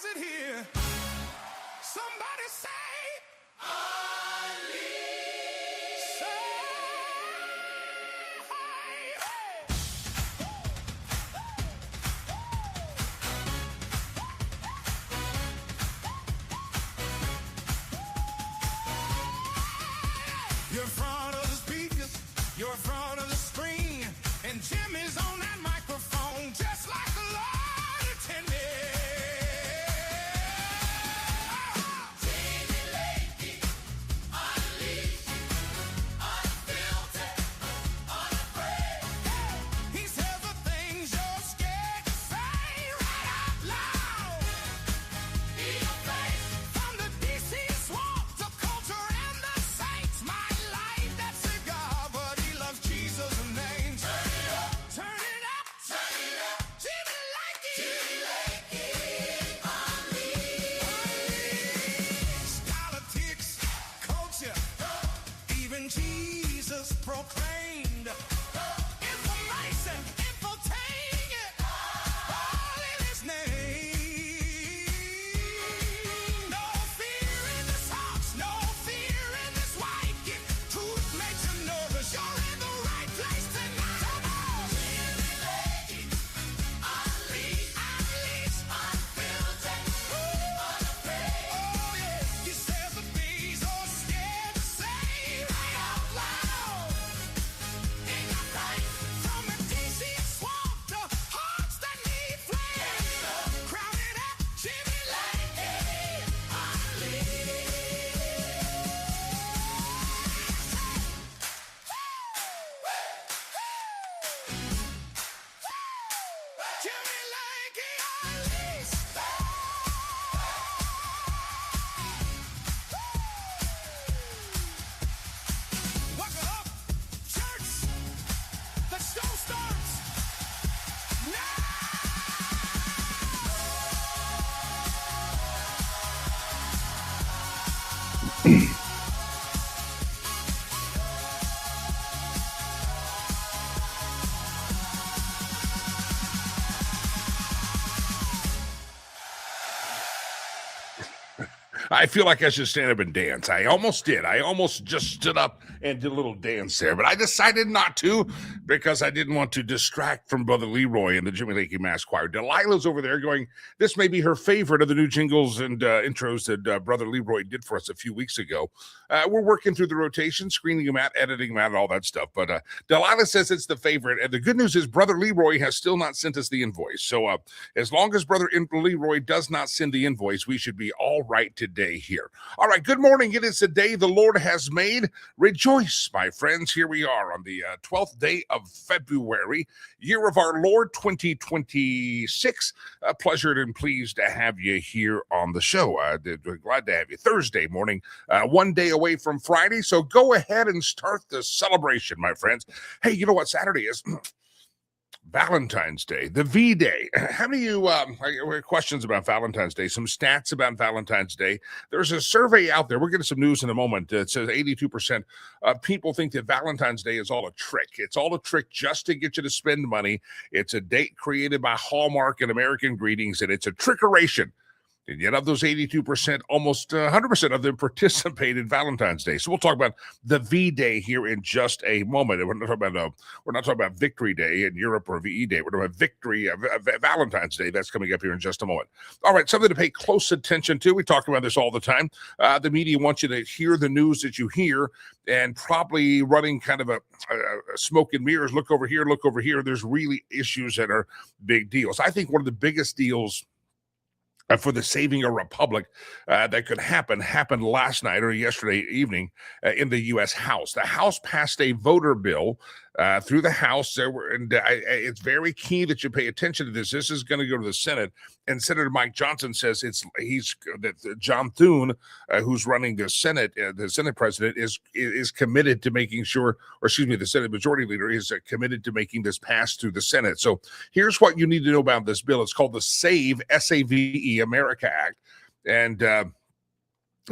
does it here. Somebody say, you're in front of the speakers, you're in front of the screen, and Jim is on that microphone just like the Lord intended. Jamie Lakey, unleashed, unfiltered, unafraid. He says the things you're scared to say right out loud. In your face, from the DC swamp to culture and the saints, my life, that's a God, but he loves Jesus and names. Turn it up, turn it up, turn it up. Jimmy Lakey, unleashed. Politics, culture, even Jesus proclaimed. Information, infiltrating it, all in his name. No fear in this house, no fear in this white kid. Truth makes you nervous, you're in the right place tonight. Come on. Jimmy Lakey, unleashed, unfiltered, unafraid. Oh yeah, he says the things you're scared to say right out loud. In your face, from a DC swamp to hearts that need flame. Crowd it up, Jimmy Lakey, unleashed. Jimmy Lakey, unleashed. Welcome up, church. The show starts now. I feel like I should stand up and dance. I almost did. I almost just stood up and did a little dance there, but I decided not to because I didn't want to distract from Brother Leroy and the Jimmy Lakey Mass Choir. Delilah's over there going, this may be her favorite of the new jingles and intros that Brother Leroy did for us a few weeks ago. We're working through the rotation, screening them out, editing them out, and all that stuff. But Delilah says it's the favorite. And the good news is Brother Leroy has still not sent us the invoice. So as long as Brother Leroy does not send the invoice, we should be all right today here. All right, good morning. It is the day the Lord has made. Rejoice, my friends. Here we are on the 12th day of February, year of our Lord 2026. Pleasured and pleased to have you here on the show. Glad to have you. Thursday morning, one day away from Friday. So go ahead and start the celebration, my friends. Hey, you know what Saturday is? Valentine's Day, the V-Day. How many of you questions about Valentine's Day? Some stats about Valentine's Day. There's a survey out there. We're getting some news in a moment. It says 82% of people think that Valentine's Day is all a trick. It's all a trick just to get you to spend money. It's a date created by Hallmark and American Greetings, and it's a trickeration. And yet of those 82%, almost 100% of them participate in Valentine's Day. So we'll talk about the V-Day here in just a moment. We're not talking about Victory Day in Europe or VE Day. We're talking about Valentine's Day. That's coming up here in just a moment. All right, something to pay close attention to. We talk about this all the time. The media wants you to hear the news that you hear and probably running kind of a smoke and mirrors. Look over here, look over here. There's really issues that are big deals. I think one of the biggest deals for the saving a republic that could happened last night or yesterday evening in the U.S. House. The House passed a voter bill through the House. It's very key that you pay attention to this. This is going to go to the Senate, and Senator Mike Johnson says John Thune, who's running the Senate president, is committed to making sure, or excuse me, the Senate Majority Leader is committed to making this pass through the Senate. So here's what you need to know about this bill. It's called the SAVE, S-A-V-E, America Act, and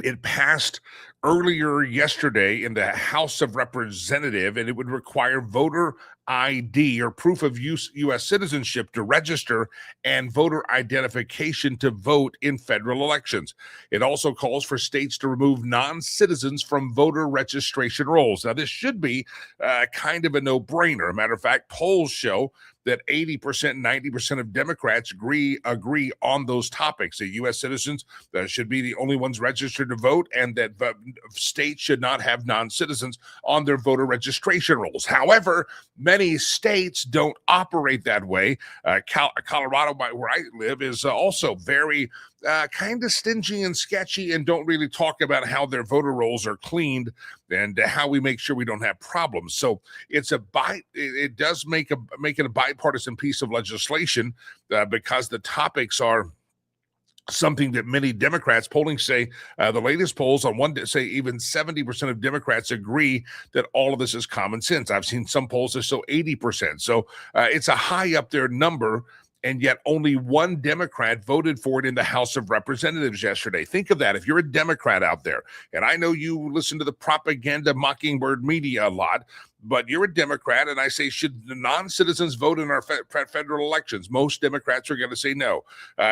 it passed earlier yesterday in the House of Representatives, and it would require voter ID or proof of U.S. citizenship to register and voter identification to vote in federal elections. It also calls for states to remove non-citizens from voter registration rolls. Now, this should be kind of a no-brainer. Matter of fact, polls show that 80%, 90% of Democrats agree on those topics. That U.S. citizens should be the only ones registered to vote, and that states should not have non-citizens on their voter registration rolls. However, many states don't operate that way. Colorado, where I live, is also very kind of stingy and sketchy, and don't really talk about how their voter rolls are cleaned and how we make sure we don't have problems. So it does make it a bipartisan piece of legislation because the topics are something that many Democrats polling say, the latest polls on one say even 70% of Democrats agree that all of this is common sense. I've seen some polls that show 80%. So it's a high up there number. And yet only one Democrat voted for it in the House of Representatives yesterday. Think of that. If you're a Democrat out there, and I know you listen to the propaganda mockingbird media a lot, but you're a Democrat, and I say, should the non-citizens vote in our federal elections? Most Democrats are going to say no.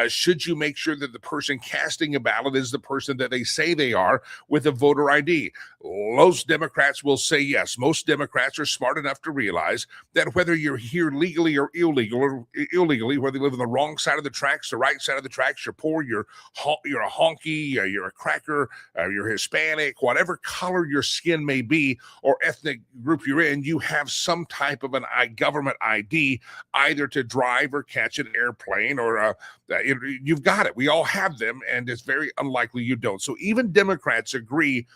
Should you make sure that the person casting a ballot is the person that they say they are with a voter ID? Most Democrats will say yes. Most Democrats are smart enough to realize that whether you're here legally or illegally, whether you live on the wrong side of the tracks, the right side of the tracks, you're poor, you're a honky, you're a cracker, you're Hispanic, whatever color your skin may be or ethnic group you're in, you have some type of an government ID, either to drive or catch an airplane, or you've got it. We all have them, and it's very unlikely you don't. So even Democrats agree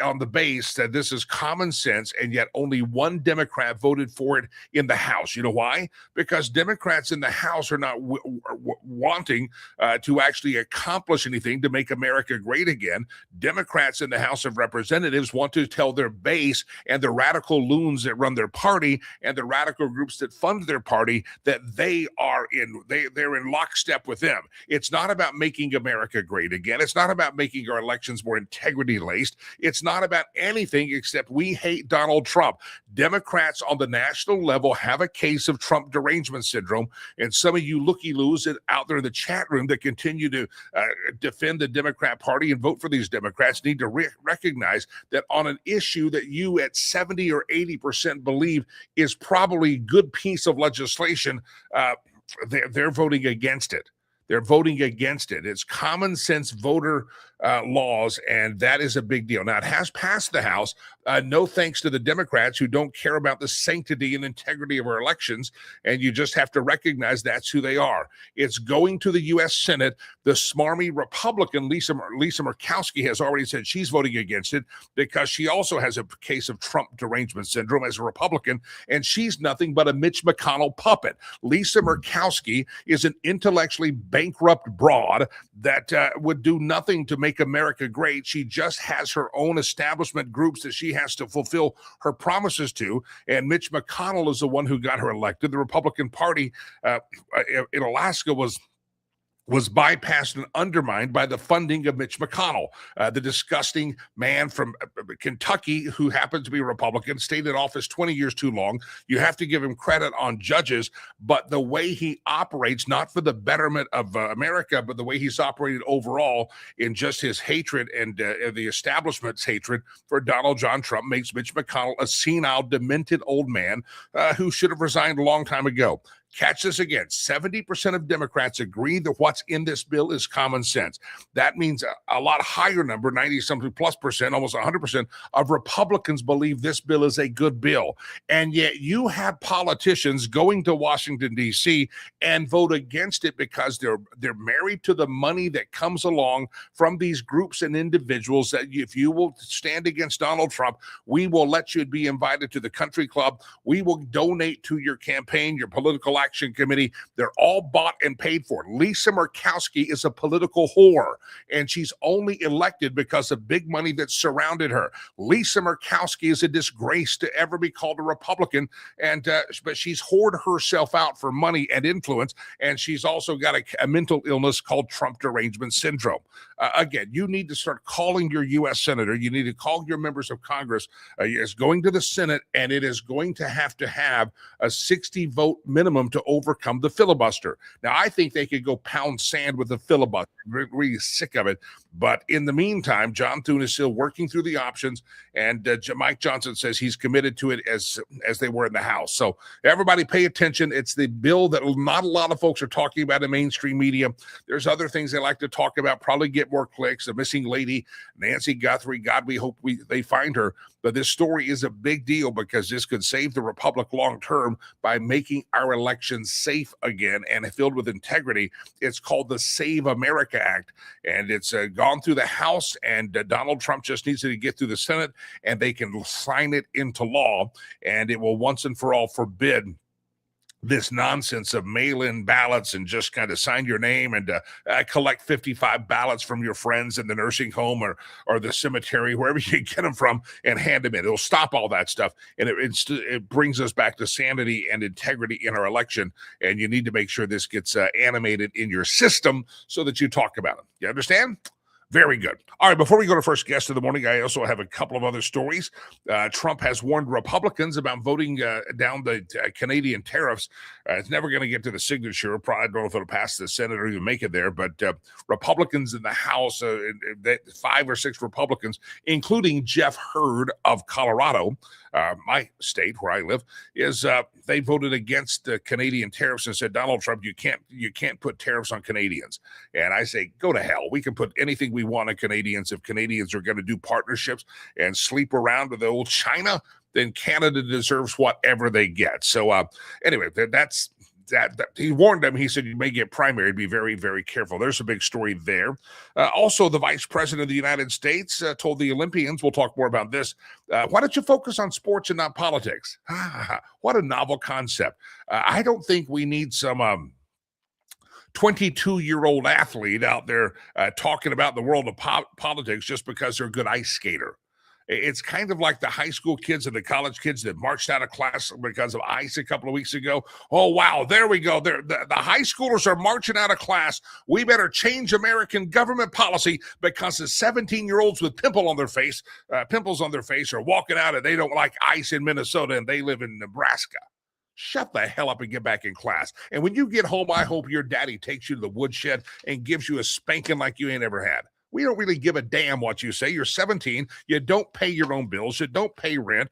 on the base that this is common sense, and yet only one Democrat voted for it in the House. You know why? Because Democrats in the House are not wanting to actually accomplish anything to make America great again. Democrats in the House of Representatives want to tell their base and the radical loons that run their party and the radical groups that fund their party that they're in lockstep with them. It's not about making America great again. It's not about making our elections more integrity-laced. It's not about anything except we hate Donald Trump. Democrats on the national level have a case of Trump derangement syndrome, and some of you looky-loos out there in the chat room that continue to defend the Democrat Party and vote for these Democrats need to recognize that on an issue that you at 70 or 80% believe is probably a good piece of legislation, they're voting against it. They're voting against it. It's common sense voter laws, and that is a big deal. Now, it has passed the House, no thanks to the Democrats who don't care about the sanctity and integrity of our elections, and you just have to recognize that's who they are. It's going to the U.S. Senate. The smarmy Republican Lisa Murkowski has already said she's voting against it because she also has a case of Trump derangement syndrome as a Republican, and she's nothing but a Mitch McConnell puppet. Lisa Murkowski is an intellectually bankrupt broad that would do nothing to make America great. She just has her own establishment groups that she has to fulfill her promises to, and Mitch McConnell is the one who got her elected. The Republican Party in Alaska was bypassed and undermined by the funding of Mitch McConnell, the disgusting man from Kentucky who happens to be a Republican, stayed in office 20 years too long. You have to give him credit on judges, but the way he operates, not for the betterment of America, but the way he's operated overall in just his hatred and the establishment's hatred for Donald John Trump makes Mitch McConnell a senile, demented old man who should have resigned a long time ago. Catch this again. 70% of Democrats agree that what's in this bill is common sense. That means a lot higher number, 90-something plus percent, almost 100% of Republicans believe this bill is a good bill. And yet you have politicians going to Washington, D.C. and vote against it because they're married to the money that comes along from these groups and individuals that if you will stand against Donald Trump, we will let you be invited to the country club. We will donate to your campaign, your political Action Committee. They're all bought and paid for. Lisa Murkowski is a political whore, and she's only elected because of big money that surrounded her. Lisa Murkowski is a disgrace to ever be called a Republican, and but she's hoarded herself out for money and influence, and she's also got a mental illness called Trump derangement syndrome. Again, you need to start calling your U.S. Senator. You need to call your members of Congress. It's going to the Senate, and it is going to have a 60-vote minimum to overcome the filibuster. Now, I think they could go pound sand with the filibuster. I'm really sick of it. But in the meantime, John Thune is still working through the options, and Mike Johnson says he's committed to it as they were in the House. So everybody pay attention. It's the bill that not a lot of folks are talking about in mainstream media. There's other things they like to talk about, probably get more clicks. The missing lady, Nancy Guthrie, God, we hope they find her. But this story is a big deal because this could save the Republic long term by making our elections safe again and filled with integrity. It's called the Save America Act, and it's gone through the House, and Donald Trump just needs to get through the Senate, and they can sign it into law, and it will once and for all forbid this nonsense of mail-in ballots and just kind of sign your name and collect 55 ballots from your friends in the nursing home or the cemetery, wherever you get them from, and hand them in. It'll stop all that stuff, and it brings us back to sanity and integrity in our election, and you need to make sure this gets animated in your system so that you talk about it. You understand? Very good. All right, before we go to first guest of the morning, I also have a couple of other stories. Trump has warned Republicans about voting down the Canadian tariffs. It's never going to get to the signature. Probably, I don't know if it'll pass the Senate or even make it there, but Republicans in the House, 5 or 6 Republicans, including Jeff Hurd of Colorado, my state where I live, they voted against the Canadian tariffs and said, Donald Trump, you can't put tariffs on Canadians. And I say, go to hell. We can put anything we want on Canadians. If Canadians are going to do partnerships and sleep around with the old China, then Canada deserves whatever they get. So anyway, that's that he warned them. He said you may get primary. Be very, very careful. There's a big story there. Also, the vice president of the United States told the Olympians, we'll talk more about this, why don't you focus on sports and not politics? What a novel concept. I don't think we need some 22-year-old athlete out there talking about the world of politics just because they're a good ice skater. It's kind of like the high school kids and the college kids that marched out of class because of ice a couple of weeks ago. Oh, wow, there we go. The high schoolers are marching out of class. We better change American government policy because the 17-year-olds with pimples on their face are walking out and they don't like ice in Minnesota and they live in Nebraska. Shut the hell up and get back in class. And when you get home, I hope your daddy takes you to the woodshed and gives you a spanking like you ain't ever had. We don't really give a damn what you say. You're 17. You don't pay your own bills. You don't pay rent.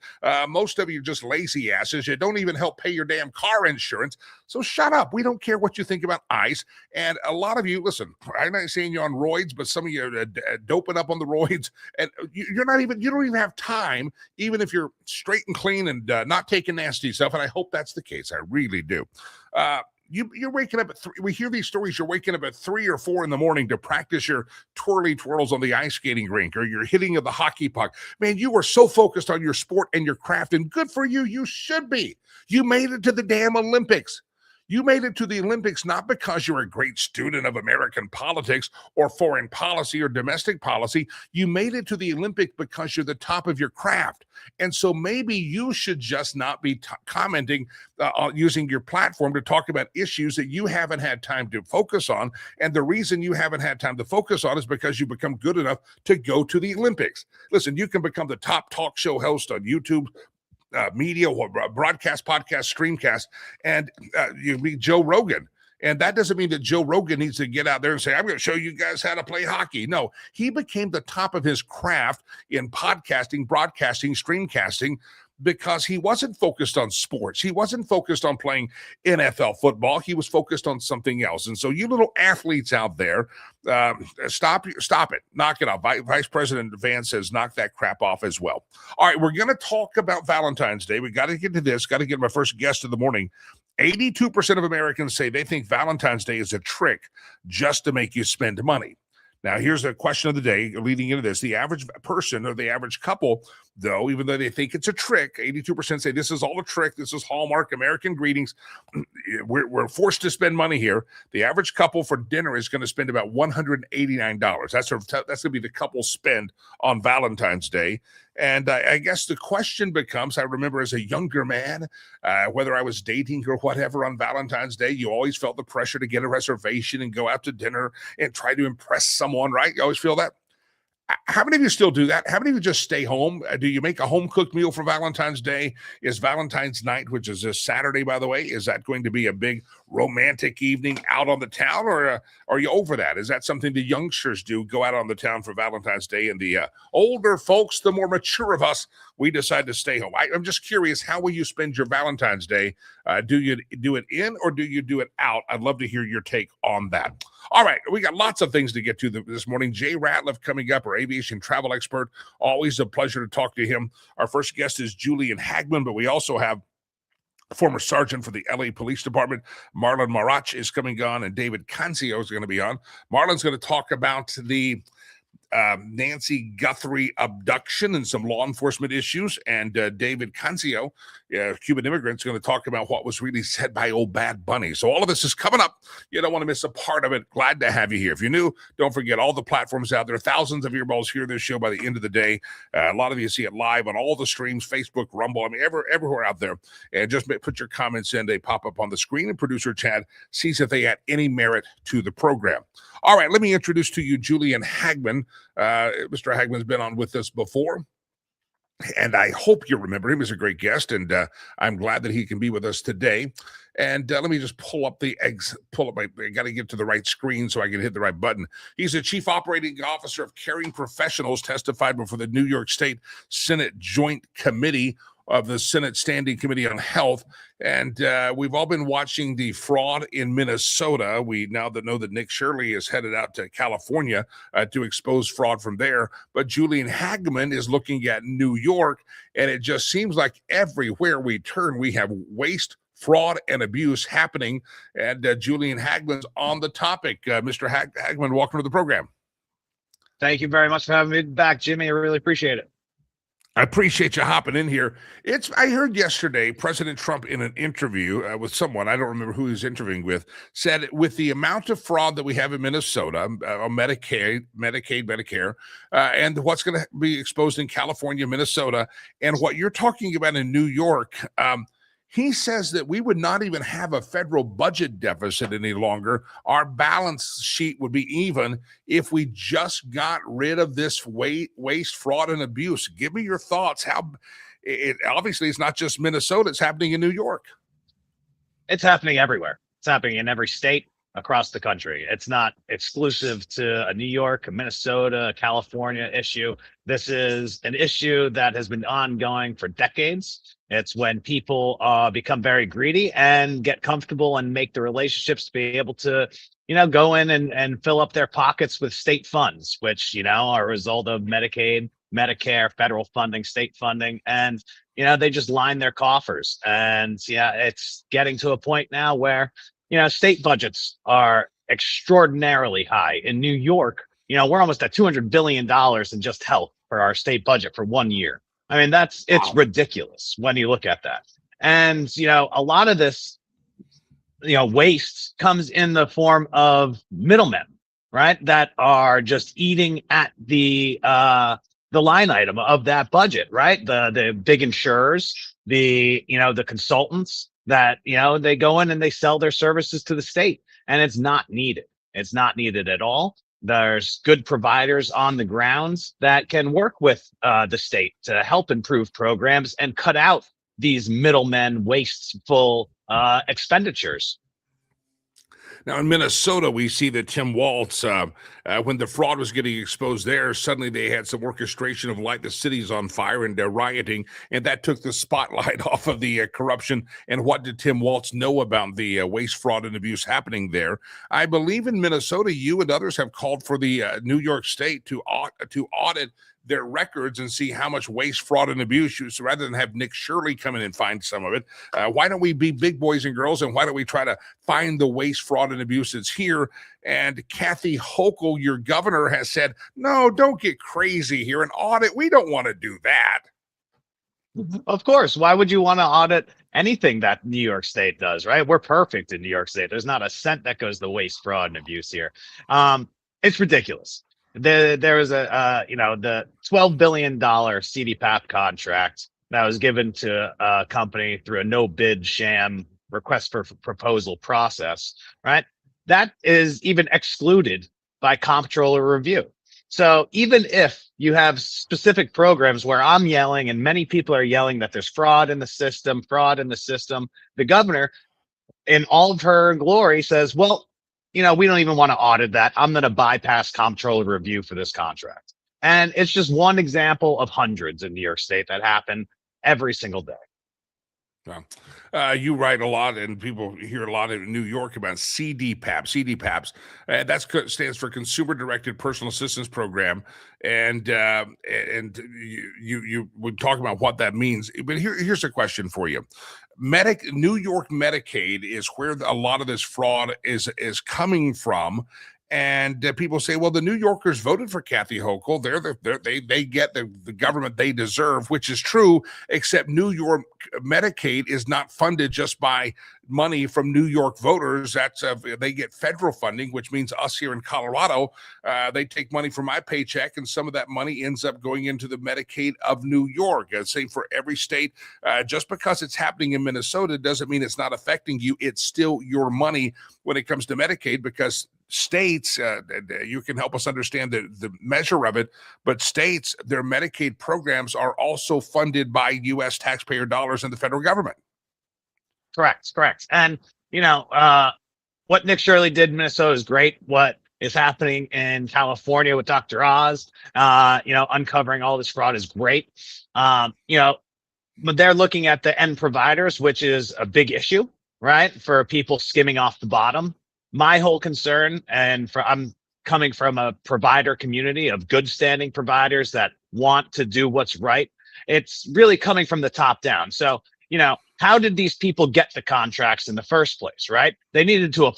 Most of you are just lazy asses. You don't even help pay your damn car insurance. So shut up. We don't care what you think about ICE. And a lot of you, listen, I'm not saying you're on roids, but some of you are doping up on the roids. And you don't even have time, even if you're straight and clean and not taking nasty stuff. And I hope that's the case. I really do. You're waking up at 3. We hear these stories. You're waking up at 3 or 4 in the morning to practice your twirly twirls on the ice skating rink or your hitting of the hockey puck. Man, you are so focused on your sport and your craft, and good for you. You should be. You made it to the damn Olympics. You made it to the Olympics not because you're a great student of American politics or foreign policy or domestic policy. You made it to the Olympics because you're the top of your craft. And so maybe you should just not be commenting using your platform to talk about issues that you haven't had time to focus on. And the reason you haven't had time to focus on is because you become good enough to go to the Olympics. Listen, you can become the top talk show host on YouTube, media, broadcast, podcast, streamcast, and you be Joe Rogan. And that doesn't mean that Joe Rogan needs to get out there and say, I'm going to show you guys how to play hockey. No, he became the top of his craft in podcasting, broadcasting, streamcasting, because he wasn't focused on sports. He wasn't focused on playing NFL football. He was focused on something else. And so you little athletes out there, stop it. Knock it off. Vice President Vance says, knock that crap off as well. All right, we're going to talk about Valentine's Day. We got to get to this. Got to get my first guest of the morning. 82% of Americans say they think Valentine's Day is a trick just to make you spend money. Now, here's a question of the day leading into this. The average person or the average couple, though, even though they think it's a trick, 82% say this is all a trick. This is Hallmark, American greetings. We're forced to spend money here. The average couple for dinner is going to spend about $189. That's going to be the couple spend on Valentine's Day. And I guess the question becomes, I remember as a younger man, whether I was dating or whatever on Valentine's Day, you always felt the pressure to get a reservation and go out to dinner and try to impress someone, right? You always feel that. How many of you still do that? How many of you just stay home? Do you make a home-cooked meal for Valentine's Day? Is Valentine's night, which is this Saturday, by the way, is that going to be a big romantic evening out on the town, or are you over that? Is that something the youngsters do, go out on the town for Valentine's Day, and the older folks, the more mature of us, we decide to stay home? I'm just curious, how will you spend your Valentine's Day? Do you do it in or do you do it out? I'd love to hear your take on that. All right, we got lots of things to get to this morning. Jay Ratliff coming up, our aviation travel expert. Always a pleasure to talk to him. Our first guest is Julian Hagman, but we also have former sergeant for the LA Police Department, Marlon Marach, is coming on, and David Cancio is going to be on. Marlon's going to talk about the Nancy Guthrie abduction and some law enforcement issues. And David Cancio, Cuban immigrant, is going to talk about what was really said by old Bad Bunny. So all of this is coming up. You don't want to miss a part of it. Glad to have you here. If you're new, don't forget all the platforms out there. Thousands of earballs hear this show by the end of the day. A lot of you see it live on all the streams, Facebook, Rumble, everywhere out there. And just put your comments in. They pop up on the screen, and producer Chad sees if they add any merit to the program. All right, let me introduce to you Julian Hagman. Mr. Hagman's been on with us before, and I hope you remember him. He's a great guest, and I'm glad that he can be with us today. And let me just pull up I got to get to the right screen so I can hit the right button. He's the Chief Operating Officer of Caring Professionals, testified before the New York State Senate Joint Committee of the Senate Standing Committee on Health. And we've all been watching the fraud in Minnesota. We now know that Nick Shirley is headed out to California to expose fraud from there. But Julian Hagman is looking at New York, and it just seems like everywhere we turn, we have waste, fraud, and abuse happening. And Julian Hagman's on the topic. Mr. Hagman, welcome to the program. Thank you very much for having me back, Jimmy. I really appreciate it. I appreciate you hopping in here. I heard yesterday President Trump in an interview with someone, I don't remember who he was interviewing with, said with the amount of fraud that we have in Minnesota on Medicaid, Medicare, and what's going to be exposed in California, Minnesota, and what you're talking about in New York, he says that we would not even have a federal budget deficit any longer. Our balance sheet would be even if we just got rid of this waste, fraud, and abuse. Give me your thoughts. Obviously, it's not just Minnesota. It's happening in New York. It's happening everywhere. It's happening in every state across the country. It's not exclusive to a New York, a Minnesota, a California issue. This is an issue that has been ongoing for decades. It's when people become very greedy and get comfortable and make the relationships to be able to, go in and fill up their pockets with state funds, which, are a result of Medicaid, Medicare, federal funding, state funding, and, they just line their coffers. And it's getting to a point now where, state budgets are extraordinarily high. In New York, we're almost at $200 billion in just health for our state budget for 1 year. I mean, it's ridiculous when you look at that. And, a lot of this, waste comes in the form of middlemen, right? That are just eating at the line item of that budget, right? The big insurers, the consultants that, they go in and they sell their services to the state, and it's not needed. It's not needed at all. There's good providers on the grounds that can work with the state to help improve programs and cut out these middlemen wasteful expenditures. Now, in Minnesota, we see that Tim Walz, when the fraud was getting exposed there, suddenly they had some orchestration of light the city's on fire and they're rioting, and that took the spotlight off of the corruption. And what did Tim Walz know about the waste, fraud, and abuse happening there? I believe in Minnesota, you and others have called for the New York State to audit their records and see how much waste, fraud, and abuse. So rather than have Nick Shirley come in and find some of it, why don't we be big boys and girls, and why don't we try to find the waste, fraud, and abuse that's here? And Kathy Hochul, your governor, has said, no, don't get crazy here. An audit, we don't want to do that. Of course. Why would you want to audit anything that New York State does, right? We're perfect in New York State. There's not a cent that goes to waste, fraud, and abuse here. It's ridiculous. There was the $12 billion CDPAP contract that was given to a company through a no bid sham request for proposal process, right? That is even excluded by comptroller review. So even if you have specific programs where I'm yelling and many people are yelling that there's fraud in the system, the governor, in all of her glory, says, well, we don't even want to audit that. I'm going to bypass comptroller review for this contract. And it's just one example of hundreds in New York State that happen every single day. Well, you write a lot, and people hear a lot in New York about CDPAP. CDPAPs, that stands for Consumer Directed Personal Assistance Program, and you would talk about what that means. But here's a question for you: New York Medicaid is where a lot of this fraud is coming from. And people say, well, the New Yorkers voted for Kathy Hochul. They get the government they deserve, which is true, except New York Medicaid is not funded just by money from New York voters. They get federal funding, which means us here in Colorado, they take money from my paycheck, and some of that money ends up going into the Medicaid of New York. Same for every state. Just because it's happening in Minnesota doesn't mean it's not affecting you. It's still your money when it comes to Medicaid, because states, you can help us understand the measure of it, but states, their Medicaid programs are also funded by U.S. taxpayer dollars and the federal government. Correct. And, what Nick Shirley did in Minnesota is great. What is happening in California with Dr. Oz, uncovering all this fraud is great. But they're looking at the end providers, which is a big issue, right? For people skimming off the bottom. My whole concern, I'm coming from a provider community of good standing providers that want to do what's right. It's really coming from the top down. So, how did these people get the contracts in the first place, right? They needed to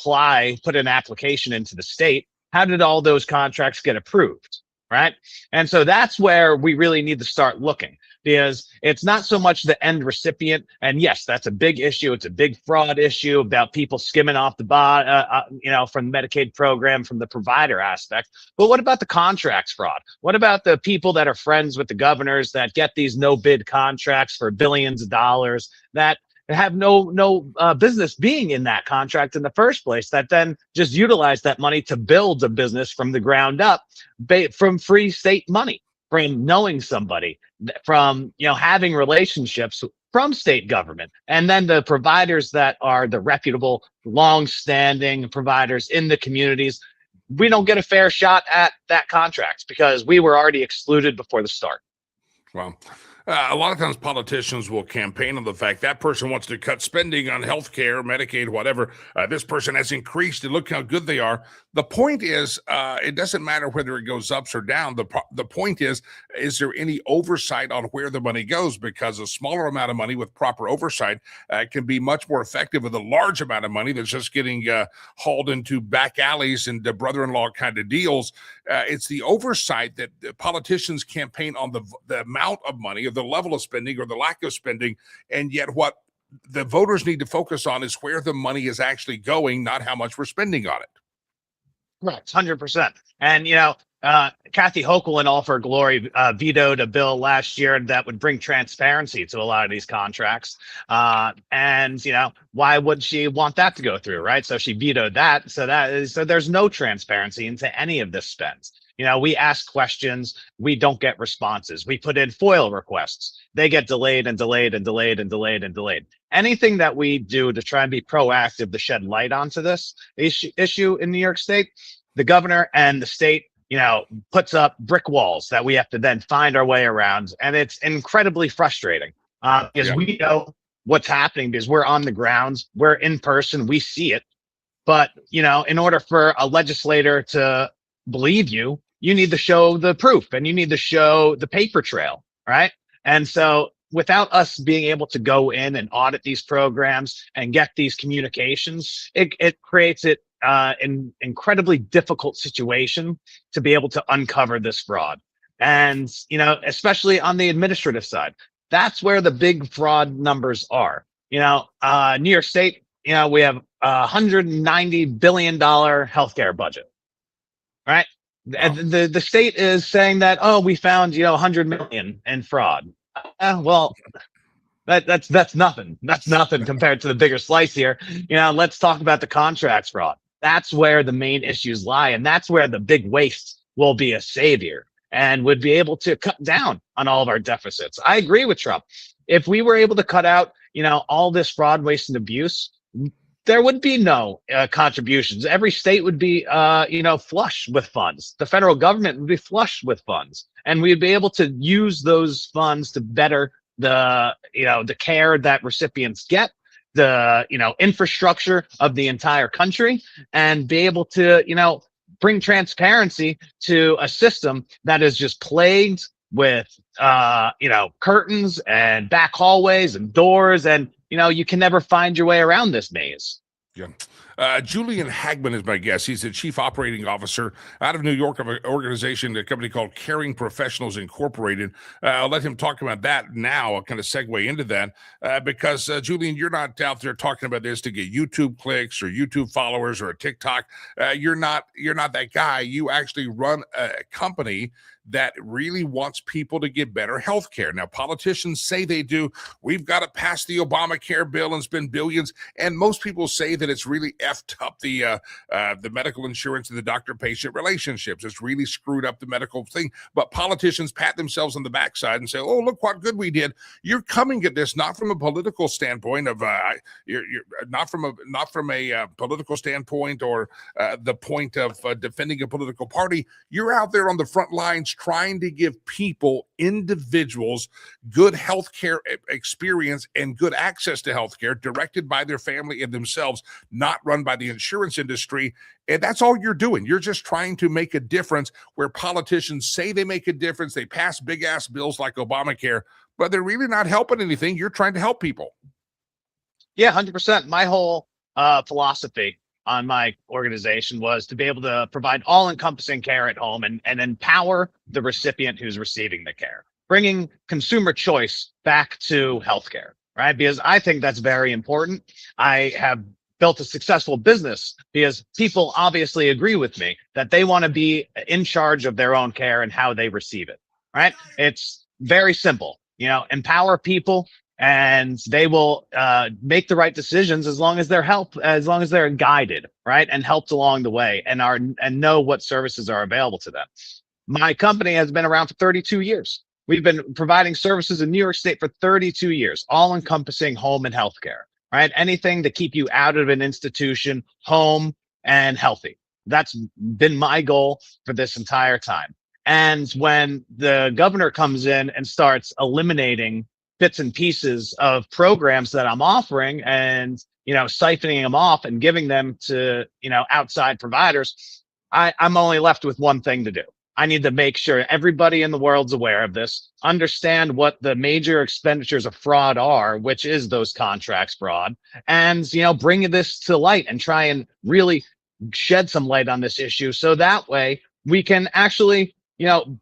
put an application into the state. How did all those contracts get approved, right? And so that's where we really need to start looking, because it's not so much the end recipient. And yes, that's a big issue. It's a big fraud issue about people skimming off the from the Medicaid program, from the provider aspect. But what about the contracts fraud? What about the people that are friends with the governors that get these no bid contracts for billions of dollars that have no business being in that contract in the first place, that then just utilize that money to build a business from the ground up from free state money, from knowing somebody, from having relationships from state government, and then the providers that are the reputable, long-standing providers in the communities. We don't get a fair shot at that contract because we were already excluded before the start. Well, a lot of times politicians will campaign on the fact that person wants to cut spending on health care, Medicaid, whatever. This person has increased, and look how good they are. The point is, it doesn't matter whether it goes up or down. The point is there any oversight on where the money goes? Because a smaller amount of money with proper oversight can be much more effective with a large amount of money that's just getting hauled into back alleys and brother-in-law kind of deals. It's the oversight that the politicians campaign on the amount of money, or the level of spending, or the lack of spending, and yet what the voters need to focus on is where the money is actually going, not how much we're spending on it. Correct, 100%. And Kathy Hochul, in all of her glory, vetoed a bill last year that would bring transparency to a lot of these contracts. And why would she want that to go through, right? So she vetoed that. So there's no transparency into any of this spend. We ask questions, we don't get responses. We put in FOIL requests, they get delayed and delayed and delayed and delayed and delayed. Anything that we do to try and be proactive to shed light onto this issue in New York State, the governor and the state, puts up brick walls that we have to then find our way around. And it's incredibly frustrating because we know what's happening, because we're on the ground, we're in person, we see it. But, in order for a legislator to believe you, you need to show the proof and you need to show the paper trail, right? And so without us being able to go in and audit these programs and get these communications, it creates an incredibly difficult situation to be able to uncover this fraud. And, especially on the administrative side, that's where the big fraud numbers are. New York State, we have a $190 billion healthcare budget, right? Wow. And the state is saying that, oh, we found, 100 million in fraud. Well, that's nothing. That's nothing compared to the bigger slice here. Let's talk about the contracts fraud. That's where the main issues lie, and that's where the big waste will be a savior and would be able to cut down on all of our deficits. I agree with Trump. If we were able to cut out, all this fraud, waste, and abuse, there would be no contributions. Every state would be, flush with funds. The federal government would be flush with funds, and we'd be able to use those funds to better the care that recipients get, the infrastructure of the entire country, and be able to bring transparency to a system that is just plagued with curtains and back hallways and doors, and you can never find your way around this maze. Yeah. Julian Hagman is my guest. He's the chief operating officer out of New York of an organization, a company called Caring Professionals Incorporated. I'll let him talk about that now. I'll kind of segue into that because, Julian, you're not out there talking about this to get YouTube clicks or YouTube followers or a TikTok. You're not that guy. You actually run a company that really wants people to get better health care. Now, politicians say they do. We've got to pass the Obamacare bill and spend billions. And most people say that it's really effed up the medical insurance and the doctor-patient relationships. It's really screwed up the medical thing. But politicians pat themselves on the backside and say, oh, look what good we did. You're coming at this not from a political standpoint of you're not from a political standpoint or the point of defending a political party. You're out there on the front lines trying to give people, individuals, good healthcare experience and good access to healthcare directed by their family and themselves, not run by the insurance industry. And that's all you're doing. You're just trying to make a difference where politicians say they make a difference. They pass big ass bills like Obamacare, but they're really not helping anything. You're trying to help people. Yeah, 100%. My whole philosophy on my organization was to be able to provide all-encompassing care at home and empower the recipient who's receiving the care, bringing consumer choice back to healthcare, right? Because I think that's very important. I have built a successful business because people obviously agree with me that they want to be in charge of their own care and how they receive it, right? It's very simple, empower people, and they will make the right decisions as long as they're guided, right, and helped along the way, and know what services are available to them. My company has been around for 32 years. We've been providing services in New York State for 32 years, all encompassing home and healthcare, right? Anything to keep you out of an institution, home, and healthy. That's been my goal for this entire time. And when the governor comes in and starts eliminating bits and pieces of programs that I'm offering and, siphoning them off and giving them to, outside providers, I'm only left with one thing to do. I need to make sure everybody in the world's aware of this, understand what the major expenditures of fraud are, which is those contracts fraud, and, bring this to light and try and really shed some light on this issue. So that way we can actually,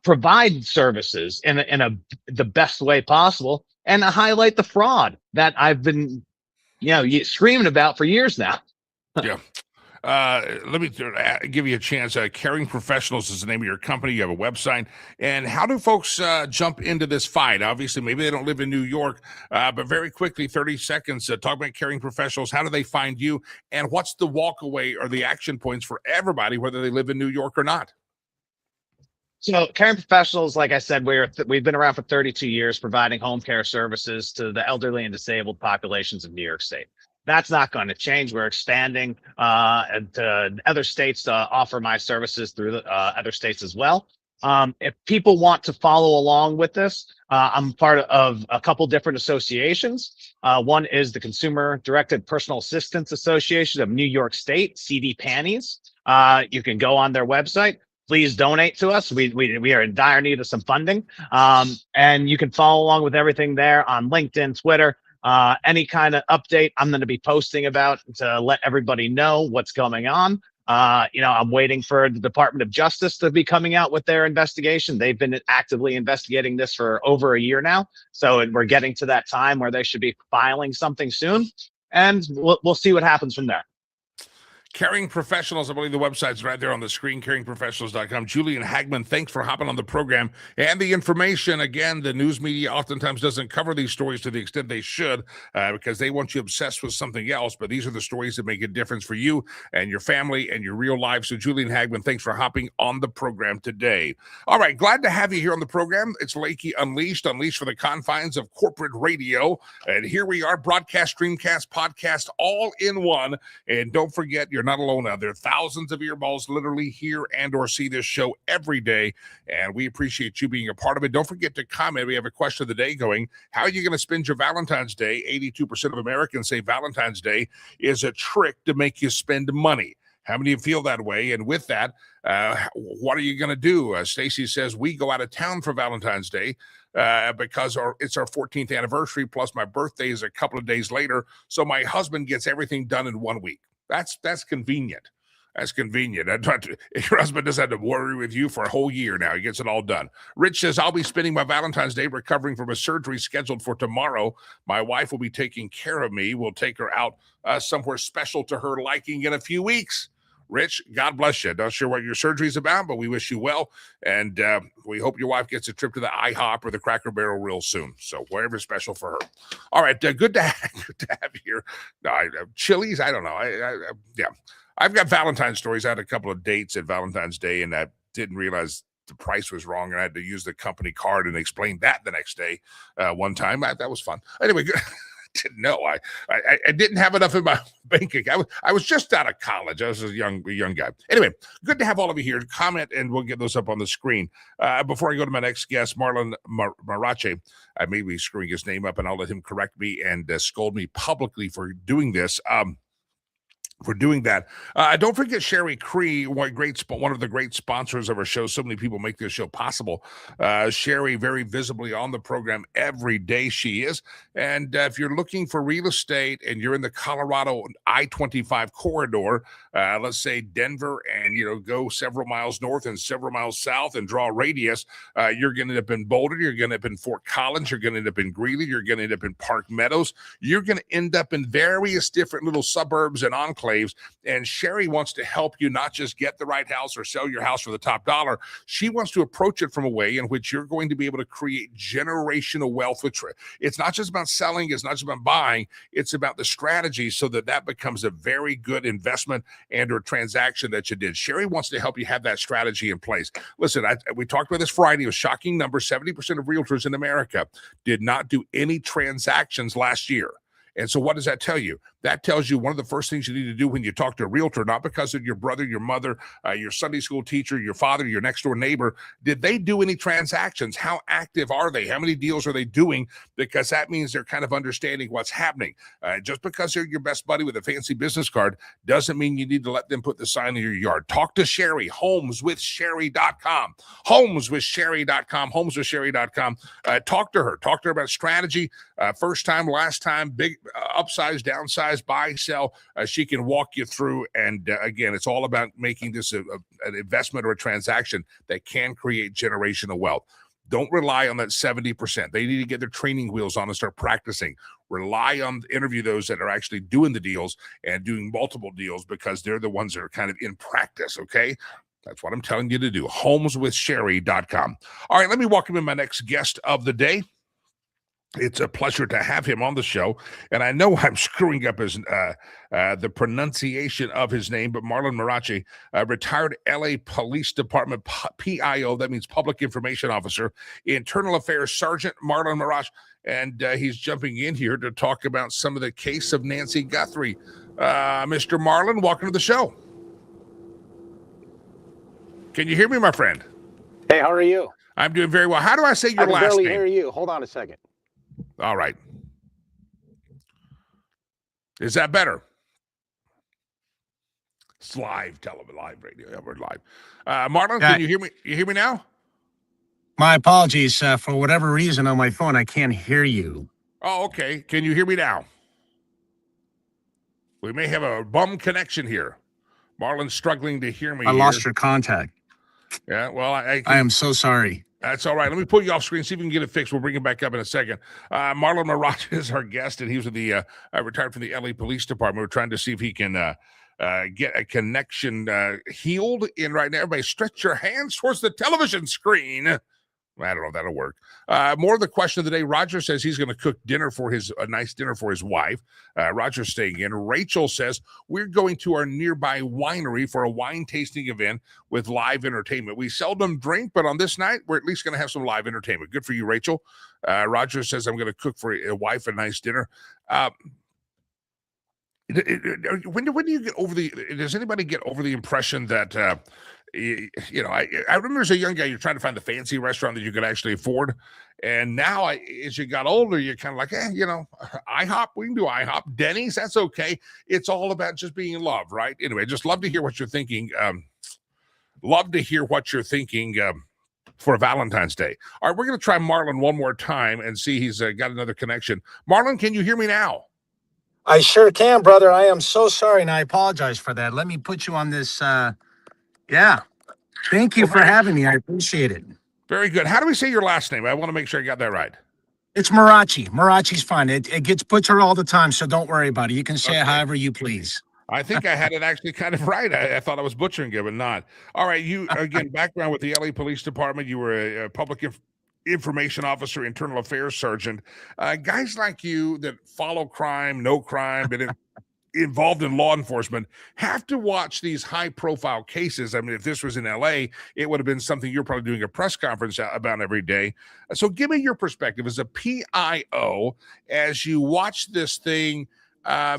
provide services in the best way possible, and highlight the fraud that I've been, screaming about for years now. Yeah. Let me give you a chance. Caring Professionals is the name of your company. You have a website. And how do folks jump into this fight? Obviously, maybe they don't live in New York, but very quickly, 30 seconds, talk about Caring Professionals. How do they find you? And what's the walkaway or the action points for everybody, whether they live in New York or not? So Caring Professionals, like I said, we've been around for 32 years providing home care services to the elderly and disabled populations of New York State. That's not going to change. We're expanding to other states to offer my services through other states as well. If people want to follow along with this, I'm part of a couple different associations. One is the Consumer Directed Personal Assistance Association of New York State, CD Panties. You can go on their website. please donate to us. We are in dire need of some funding. And you can follow along with everything there on LinkedIn, Twitter. Any kind of update I'm going to be posting about to let everybody know what's going on. I'm waiting for the Department of Justice to be coming out with their investigation. They've been actively investigating this for over a year now. So we're getting to that time where they should be filing something soon. And we'll see what happens from there. Caring Professionals, I believe the website's right there on the screen, caringprofessionals.com. Julian Hagman, thanks for hopping on the program. And the information, again, the news media oftentimes doesn't cover these stories to the extent they should because they want you obsessed with something else. But these are the stories that make a difference for you and your family and your real life. So Julian Hagman, thanks for hopping on the program today. All right, glad to have you here on the program. It's Lakey Unleashed for the confines of corporate radio. And here we are, broadcast, streamcast, podcast, all in one. And don't forget, you're not alone out there. Thousands of earballs literally hear and or see this show every day, and we appreciate you being a part of it. Don't forget to comment. We have a question of the day going, how are you going to spend your Valentine's Day? 82% of Americans say Valentine's Day is a trick to make you spend money. How many of you feel that way? And with that, what are you going to do? Stacy says, we go out of town for Valentine's Day because it's our 14th anniversary, plus my birthday is a couple of days later, so my husband gets everything done in 1 week. That's convenient. That's convenient. Your husband doesn't have to worry with you for a whole year now. He gets it all done. Rich says, I'll be spending my Valentine's Day recovering from a surgery scheduled for tomorrow. My wife will be taking care of me. We'll take her out somewhere special to her liking in a few weeks. Rich, God bless you. Not sure what your surgery is about, but we wish you well. And we hope your wife gets a trip to the IHOP or the Cracker Barrel real soon. So whatever's special for her. All right. Good to have you here. Chili's, I don't know. Yeah. I've got Valentine's stories. I had a couple of dates at Valentine's Day, and I didn't realize the price was wrong, and I had to use the company card and explain that the next day one time. That was fun. Anyway, good. Didn't know. I didn't have enough in my bank account. I was just out of college. I was a young guy. Anyway, good to have all of you here. Comment, and we'll get those up on the screen. Before I go to my next guest, Marlon Marache, I may be screwing his name up, and I'll let him correct me and scold me publicly for doing this. Don't forget Sherry Cree, one of the great sponsors of our show. So many people make this show possible. Sherry, very visibly on the program every day, she is. And if you're looking for real estate and you're in the Colorado I-25 corridor, let's say Denver, and go several miles north and several miles south and draw a radius, you're going to end up in Boulder, you're going to end up in Fort Collins, you're going to end up in Greeley, you're going to end up in Park Meadows, you're going to end up in various different little suburbs and enclaves. And Sherry wants to help you not just get the right house or sell your house for the top dollar. She wants to approach it from a way in which you're going to be able to create generational wealth. It's not just about selling, it's not just about buying, it's about the strategy so that becomes a very good investment and or transaction that you did. Sherry wants to help you have that strategy in place. Listen, we talked about this Friday, a shocking number, 70% of realtors in America did not do any transactions last year. And so what does that tell you? That tells you one of the first things you need to do when you talk to a realtor, not because of your brother, your mother, your Sunday school teacher, your father, your next door neighbor. Did they do any transactions? How active are they? How many deals are they doing? Because that means they're kind of understanding what's happening. Just because they're your best buddy with a fancy business card doesn't mean you need to let them put the sign in your yard. Talk to Sherry, homeswithsherry.com, homeswithsherry.com, homeswithsherry.com. Talk to her about strategy, first time, last time, big upsize, downsize, buy, sell. She can walk you through. And again, it's all about making this an investment or a transaction that can create generational wealth. Don't rely on that 70%. They need to get their training wheels on and start practicing. Rely on, interview those that are actually doing the deals and doing multiple deals, because they're the ones that are kind of in practice, okay? That's what I'm telling you to do. Homeswithsherry.com. All right, let me welcome in my next guest of the day. It's a pleasure to have him on the show, and I know I'm screwing up his the pronunciation of his name, but Marlon Marache, retired LA Police Department PIO, that means Public Information Officer, Internal Affairs Sergeant Marlon Marache, and he's jumping in here to talk about some of the case of Nancy Guthrie. Mr. Marlon, welcome to the show. Can you hear me, my friend? Hey, how are you? I'm doing very well. How do I say your last name? I can barely hear you. Hold on a second. All right. Is that better? It's live television, live radio. Yeah, we're live. Marlon, Yeah. can you hear me? You hear me now? My apologies. For whatever reason on my phone, I can't hear you. Oh, okay. Can you hear me now? We may have a bum connection here. Marlon's struggling to hear me. I lost your contact. Yeah, well, I am so sorry. That's all right. Let me put you off screen, see if we can get it fixed. We'll bring it back up in a second. Marlon Maracha is our guest, and he was retired from the LA Police Department. We're trying to see if he can get a connection healed in right now. Everybody stretch your hands towards the television screen. I don't know if that'll work. More of the question of the day. Roger says he's going to cook a nice dinner for his wife. Roger's staying in. Rachel says we're going to our nearby winery for a wine tasting event with live entertainment. We seldom drink, but on this night, we're at least going to have some live entertainment. Good for you, Rachel. Roger says I'm going to cook for a wife a nice dinner. When do you get over does anybody get over the impression that, I remember as a young guy, you're trying to find the fancy restaurant that you could actually afford. And now as you got older, you're kind of like, IHOP, we can do IHOP. Denny's, that's okay. It's all about just being in love, right? Anyway, just love to hear what you're thinking. For Valentine's Day. All right, we're going to try Marlon one more time and see he's got another connection. Marlon, can you hear me now? I sure can, brother. I am so sorry, and I apologize for that. Let me put you on this. Thank you for having me. I appreciate it. Very good. How do we say your last name? I want to make sure I got that right. It's Marachi. Marachi's fine. It gets butchered all the time, so don't worry about it. You can say it however you please. I think I had it actually kind of right. I thought I was butchering it, but not. All right. You, again, background with the LA Police Department. You were a public information officer, internal affairs sergeant. Guys like you that follow crime, know crime, but involved in law enforcement have to watch these high-profile cases. I mean, if this was in LA, it would have been something you're probably doing a press conference about every day. So give me your perspective as a PIO as you watch this thing.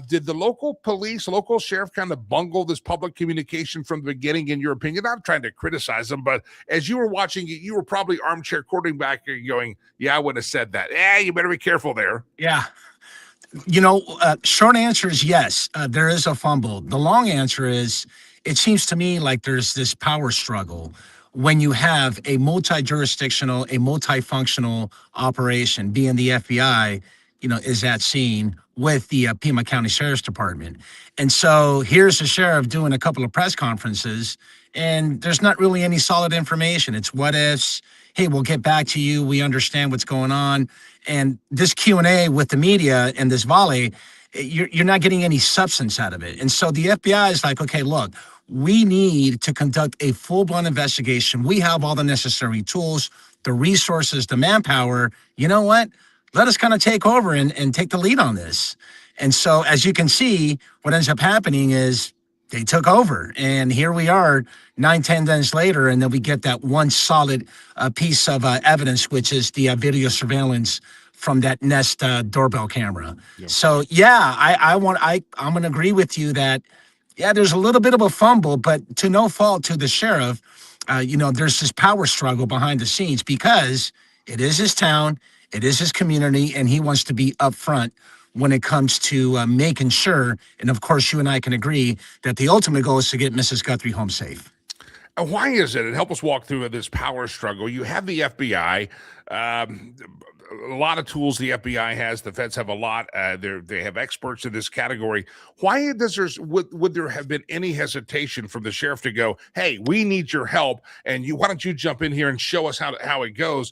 Did the local sheriff kind of bungle this public communication from the beginning, in your opinion? Not trying to criticize them, but as you were watching it, you were probably armchair quarterback going, yeah, I would have said that. You better be careful there. Yeah. Short answer is yes, there is a fumble. The long answer is it seems to me like there's this power struggle when you have a multi-jurisdictional, a multifunctional operation, being the FBI, is at scene with the Pima County Sheriff's Department. And so here's the sheriff doing a couple of press conferences, and there's not really any solid information. It's what ifs. Hey, we'll get back to you. We understand what's going on. And this Q&A with the media and this volley, you're not getting any substance out of it. And so the FBI is like, okay, look, we need to conduct a full-blown investigation. We have all the necessary tools, the resources, the manpower. You know what? Let us kind of take over and take the lead on this. And so, as you can see, what ends up happening is they took over. And here we are 9-10 days later, and then we get that one solid piece of evidence, which is the video surveillance from that Nest doorbell camera. Yep. So, yeah, I'm going to agree with you that, yeah, there's a little bit of a fumble, but to no fault to the sheriff, there's this power struggle behind the scenes because it is his town. It is his community, and he wants to be upfront when it comes to making sure, and of course you and I can agree, that the ultimate goal is to get Mrs. Guthrie home safe. Why is it? And help us walk through this power struggle. You have the FBI, a lot of tools the FBI has. The feds have a lot. They have experts in this category. Why would there have been any hesitation from the sheriff to go, hey, we need your help, and why don't you jump in here and show us how it goes?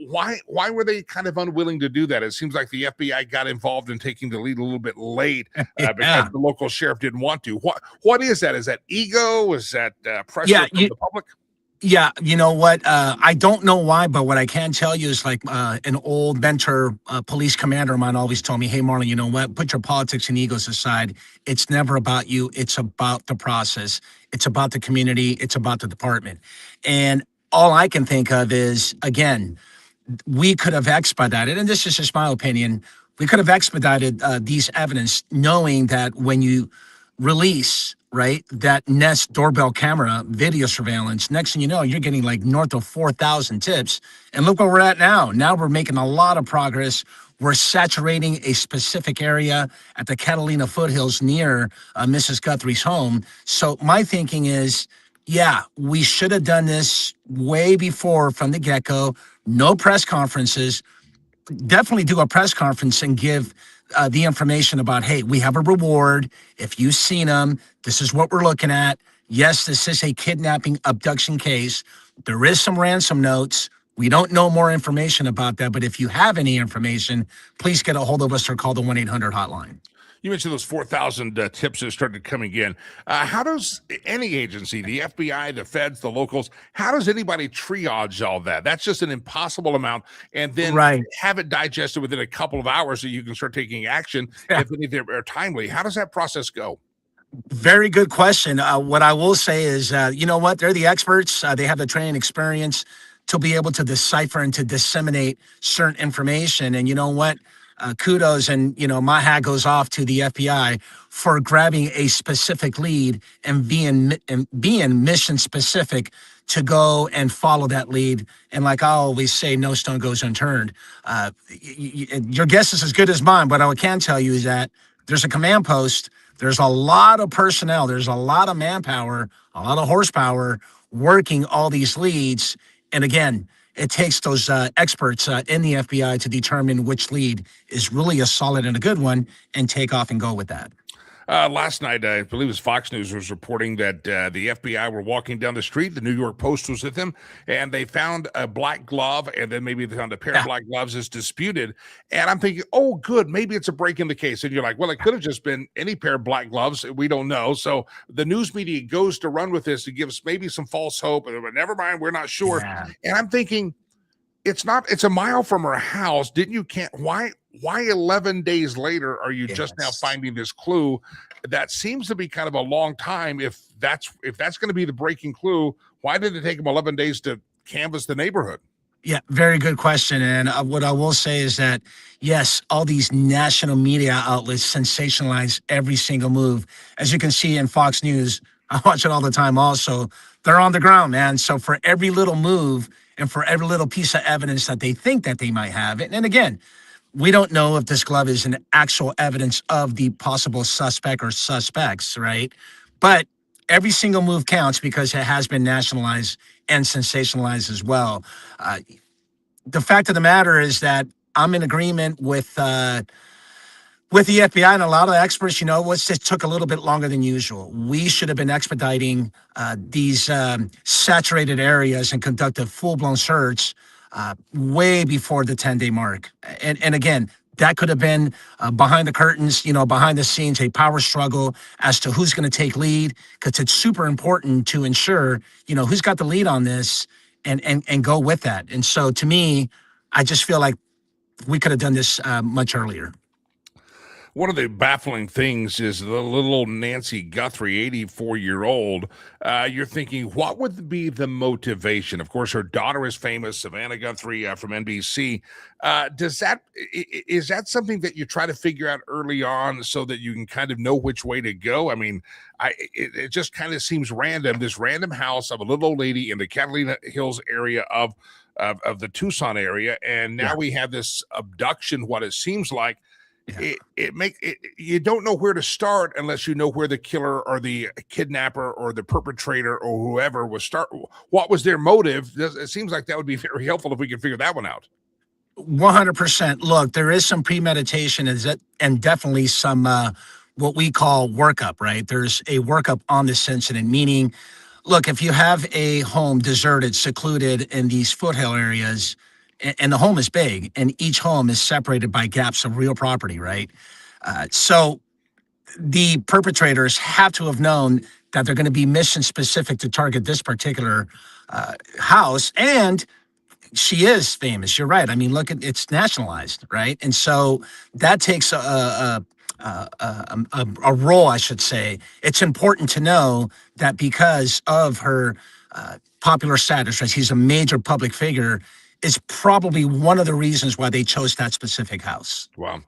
Why were they kind of unwilling to do that? It seems like the FBI got involved in taking the lead a little bit late because the local sheriff didn't want to. What is that? Is that ego? Is that pressure from the public? Yeah, you know what? I don't know why, but what I can tell you is like an old mentor police commander of mine always told me, hey, Marlon, you know what? Put your politics and egos aside. It's never about you. It's about the process. It's about the community. It's about the department. And all I can think of is, again, we could have expedited, and this is just my opinion, we could have expedited these evidence knowing that when you release, right, that Nest doorbell camera video surveillance, next thing you know, you're getting like north of 4,000 tips. And look where we're at now. Now we're making a lot of progress we're saturating a specific area at the Catalina foothills near Mrs. Guthrie's home. So my thinking is, yeah, we should have done this way before from the get-go. No press conferences. Definitely do a press conference and give the information about, hey, we have a reward. If you've seen them, this is what we're looking at. Yes, this is a kidnapping abduction case. There is some ransom notes. We don't know more information about that, but if you have any information, please get a hold of us or call the 1-800 hotline. You mentioned those 4,000 tips that started coming in. How does any agency, the FBI, the feds, the locals, how does anybody triage all that? That's just an impossible amount. And then have it digested within a couple of hours so you can start taking action if any of them are timely. How does that process go? Very good question. What I will say is, you know what? They're the experts. They have the training experience to be able to decipher and to disseminate certain information. And you know what? Kudos, and my hat goes off to the FBI for grabbing a specific lead and being mission specific to go and follow that lead. And like I always say, no stone goes unturned. Your guess is as good as mine, but I can tell you is that there's a command post. There's a lot of personnel. There's a lot of manpower, a lot of horsepower working all these leads. And again, it takes those experts in the FBI to determine which lead is really a solid and a good one and take off and go with that. Last night, I believe it was Fox News was reporting that the FBI were walking down the street. The New York Post was with them, and they found a black glove, and then maybe they found a pair of black gloves is disputed. And I'm thinking, oh, good, maybe it's a break in the case. And you're like, well, it could have just been any pair of black gloves. We don't know. So the news media goes to run with this to give us maybe some false hope, but never mind, we're not sure. Yeah. And I'm thinking, it's a mile from her house. Why 11 days later are you just now finding this clue? That seems to be kind of a long time. If that's going to be the breaking clue, why did it take them 11 days to canvass the neighborhood? Yeah, very good question. And what I will say is that, yes, all these national media outlets sensationalize every single move. As you can see in Fox News, I watch it all the time also. They're on the ground, man. So for every little move and for every little piece of evidence that they think that they might have, and again, we don't know if this glove is an actual evidence of the possible suspect or suspects, right? But every single move counts because it has been nationalized and sensationalized as well. The fact of the matter is that I'm in agreement with the FBI and a lot of the experts. It took a little bit longer than usual. We should have been expediting these saturated areas and conduct a full-blown search way before the 10-day mark. And again, that could have been behind the curtains, behind the scenes, a power struggle as to who's going to take lead, because it's super important to ensure, who's got the lead on this and go with that. And so to me, I just feel like we could have done this much earlier. One of the baffling things is the little old Nancy Guthrie, 84-year-old. You're thinking, what would be the motivation? Of course, her daughter is famous, Savannah Guthrie from NBC. Is that something that you try to figure out early on so that you can kind of know which way to go? I mean, it just kind of seems random. This random house of a little old lady in the Catalina Hills area of the Tucson area, and now we have this abduction. What it seems like. Yeah. You don't know where to start unless you know where the killer or the kidnapper or the perpetrator or whoever was what was their motive. It seems like that would be very helpful if we could figure that one out. 100%. Look, there is some premeditation and definitely some what we call workup, right? There's a workup on this incident, meaning, look, if you have a home deserted, secluded in these foothill areas, and the home is big, and each home is separated by gaps of real property, right? So the perpetrators have to have known that they're going to be mission specific to target this particular house. And she is famous. You're right. I mean, look, it's nationalized, right? And so that takes a role, I should say. It's important to know that because of her popular status, right? She's a major public figure. is probably one of the reasons why they chose that specific house. Wow.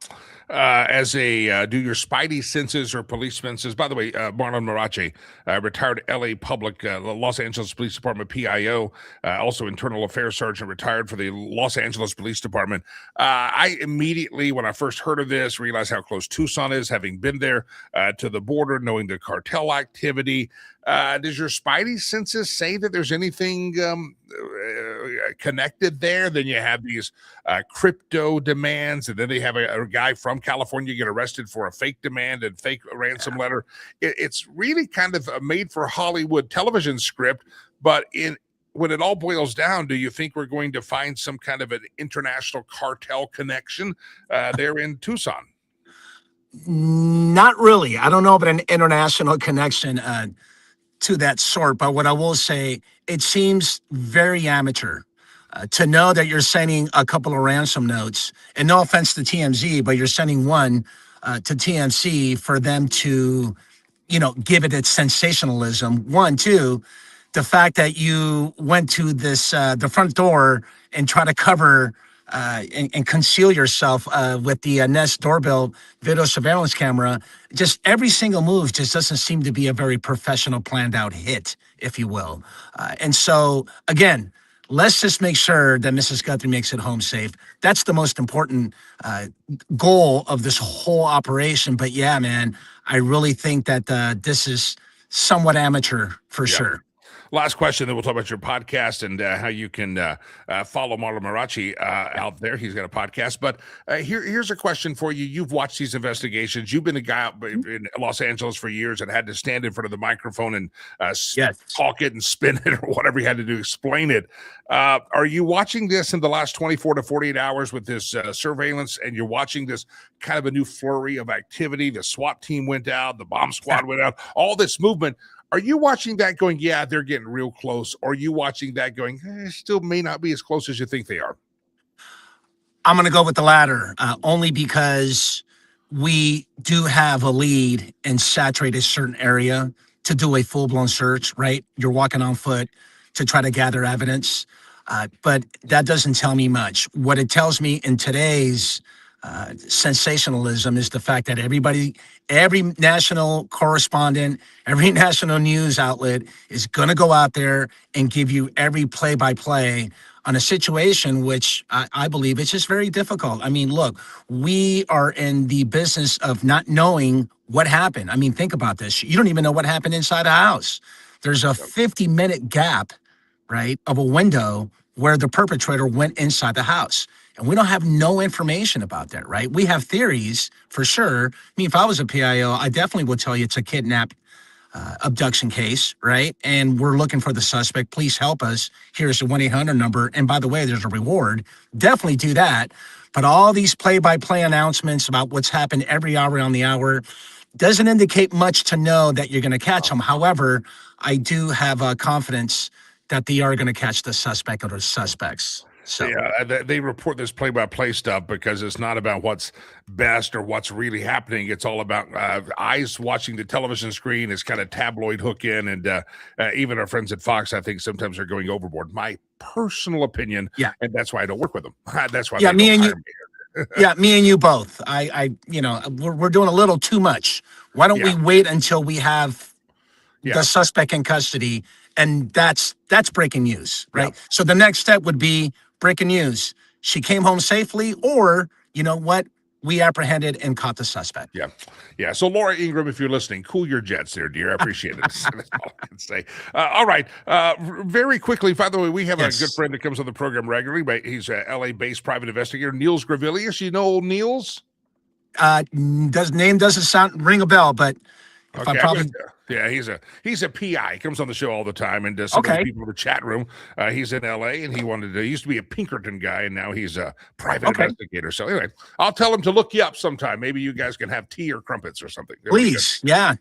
As a do your spidey senses or police senses? By the way, Marlon Marache, retired L.A. Public, Los Angeles Police Department PIO, also internal affairs sergeant, retired for the Los Angeles Police Department. I immediately, when I first heard of this, realized how close Tucson is, having been there to the border, knowing the cartel activity. Does your spidey senses say that there's anything connected there? Then you have these crypto demands, and then they have a guy from California get arrested for a fake demand and fake ransom letter. It's really kind of a made for Hollywood television script, but when it all boils down, do you think we're going to find some kind of an international cartel connection there in Tucson? Not really. I don't know about an international connection to that sort, but what I will say, it seems very amateur. To know that you're sending a couple of ransom notes, and no offense to TMZ, but you're sending one to TMC for them to, give it its sensationalism. One, two, the fact that you went to this the front door and try to cover and conceal yourself with the Nest doorbell video surveillance camera. Just every single move just doesn't seem to be a very professional, planned out hit, if you will. And so, again, let's just make sure that Mrs. Guthrie makes it home safe. That's the most important goal of this whole operation. But yeah, man, I really think that this is somewhat amateur for sure. Last question, then we'll talk about your podcast and how you can follow Marlon Marache out there. He's got a podcast. But here's a question for you. You've watched these investigations. You've been a guy out in Los Angeles for years and had to stand in front of the microphone and talk it and spin it or whatever you had to do, explain it. Are you watching this in the last 24 to 48 hours with this surveillance, and you're watching this kind of a new flurry of activity? The SWAT team went out, the bomb squad went out, all this movement. Are you watching that going, yeah, they're getting real close? Or are you watching that going, still may not be as close as you think they are? I'm going to go with the latter, only because we do have a lead and saturate a certain area to do a full-blown search, right? You're walking on foot to try to gather evidence, but that doesn't tell me much. What it tells me in today's sensationalism is the fact that every national correspondent, every national news outlet is going to go out there and give you every play-by-play on a situation which I believe it's just very difficult. I mean, look, we are in the business of not knowing what happened. I mean, think about this. You don't even know what happened inside a house. There's a 50-minute gap, right, of a window where the perpetrator went inside the house. And we don't have no information about that, right? We have theories for sure. I mean, if I was a PIO, I definitely would tell you it's a kidnap abduction case, right? And we're looking for the suspect. Please help us. Here's the 1-800 number. And by the way, there's a reward. Definitely do that. But all these play-by-play announcements about what's happened every hour on the hour doesn't indicate much to know that you're going to catch them. However, I do have confidence that they are going to catch the suspect or the suspects. So yeah, they report this play-by-play stuff because it's not about what's best or what's really happening. It's all about eyes watching the television screen. It's kind of tabloid hook in, and even our friends at Fox, I think, sometimes are going overboard. My personal opinion, and that's why I don't work with them. That's why. Me and you. Me and you both. We're doing a little too much. Why don't we wait until we have the suspect in custody? And that's breaking news, right? Yeah. So the next step would be breaking news. She came home safely, or you know what? We apprehended and caught the suspect. Yeah. So Laura Ingram, if you're listening, cool your jets there, dear. I appreciate it. That's all I can say. All right. Very quickly, by the way, we have a good friend that comes on the program regularly, but he's a LA-based private investigator, Niels Gravilius. You know old Niels? Name doesn't ring a bell, but if I probably... Yeah, he's a PI. He comes on the show all the time, and some of the people in the chat room. He's in LA, and he used to be a Pinkerton guy, and now he's a private investigator. So anyway, I'll tell him to look you up sometime. Maybe you guys can have tea or crumpets or something. Please, no,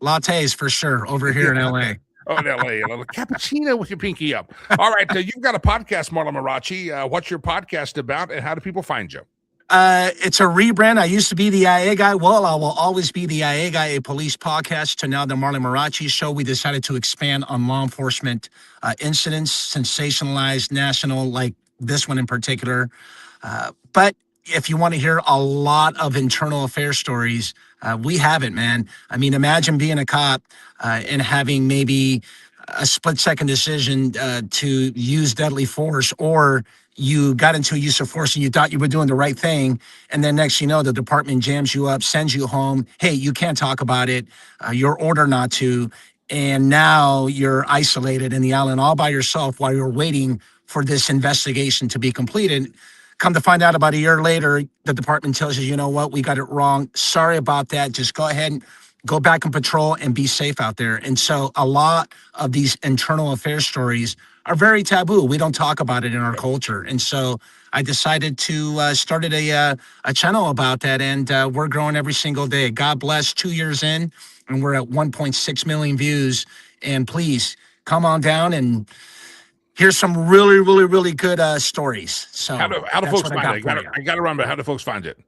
lattes for sure over here in LA. Oh, in LA, a little cappuccino with your pinky up. All right, you've got a podcast, Marlon Marache. What's your podcast about, and how do people find you? It's a rebrand. I used to be the IA guy. Well, I will always be the IA guy, a police podcast, to now the Marlon Marache show. We decided to expand on law enforcement incidents, sensationalized national, like this one in particular. But if you want to hear a lot of internal affairs stories, we have it, man. I mean, imagine being a cop and having maybe a split-second decision to use deadly force, or you got into a use of force and you thought you were doing the right thing, and then next you know, the department jams you up, sends you home. Hey, you can't talk about it. You're ordered not to. And now you're isolated in the island all by yourself while you're waiting for this investigation to be completed. Come to find out about a year later, the department tells you, you know what, we got it wrong. Sorry about that. Just go ahead and go back and patrol and be safe out there. And so a lot of these internal affairs stories are very taboo. We don't talk about it in our culture. And so I decided to started a channel about that, and we're growing every single day. God bless, 2 years in, and we're at 1.6 million views. And please come on down and here's some really, really, really good stories. So How do folks find it? I got to remember, how do folks find it?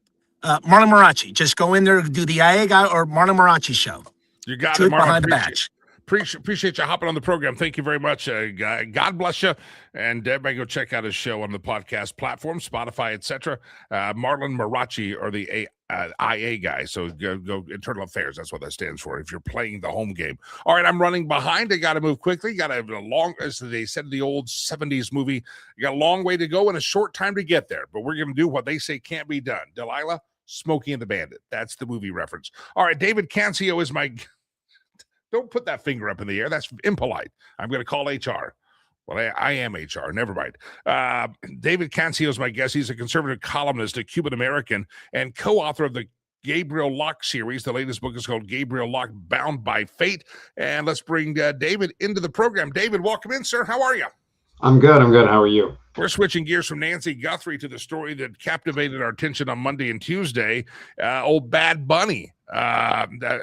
Marlon Marachi. Just go in there, do the IAGA or Marlon Marachi show. You got Two it, Marlon. behind the badge. Appreciate you hopping on the program. Thank you very much. God bless you. And everybody go check out his show on the podcast platform, Spotify, etc. Marlon Marachi, or the IA guy. So go Internal Affairs. That's what that stands for, if you're playing the home game. All right, I'm running behind. I got to move quickly. Got a long, as they said in the old 70s movie, you got a long way to go and a short time to get there. But we're going to do what they say can't be done. Delilah, Smokey and the Bandit. That's the movie reference. All right, David Cancio is my... Don't put that finger up in the air. That's impolite. I'm going to call HR. Well, I am HR. Never mind. David Cancio is my guest. He's a conservative columnist, a Cuban-American, and co-author of the Gabriel Locke series. The latest book is called Gabriel Locke, Bound by Fate. And let's bring David into the program. David, welcome in, sir. How are you? I'm good. How are you? We're switching gears from Nancy Guthrie to the story that captivated our attention on Monday and Tuesday, old Bad Bunny.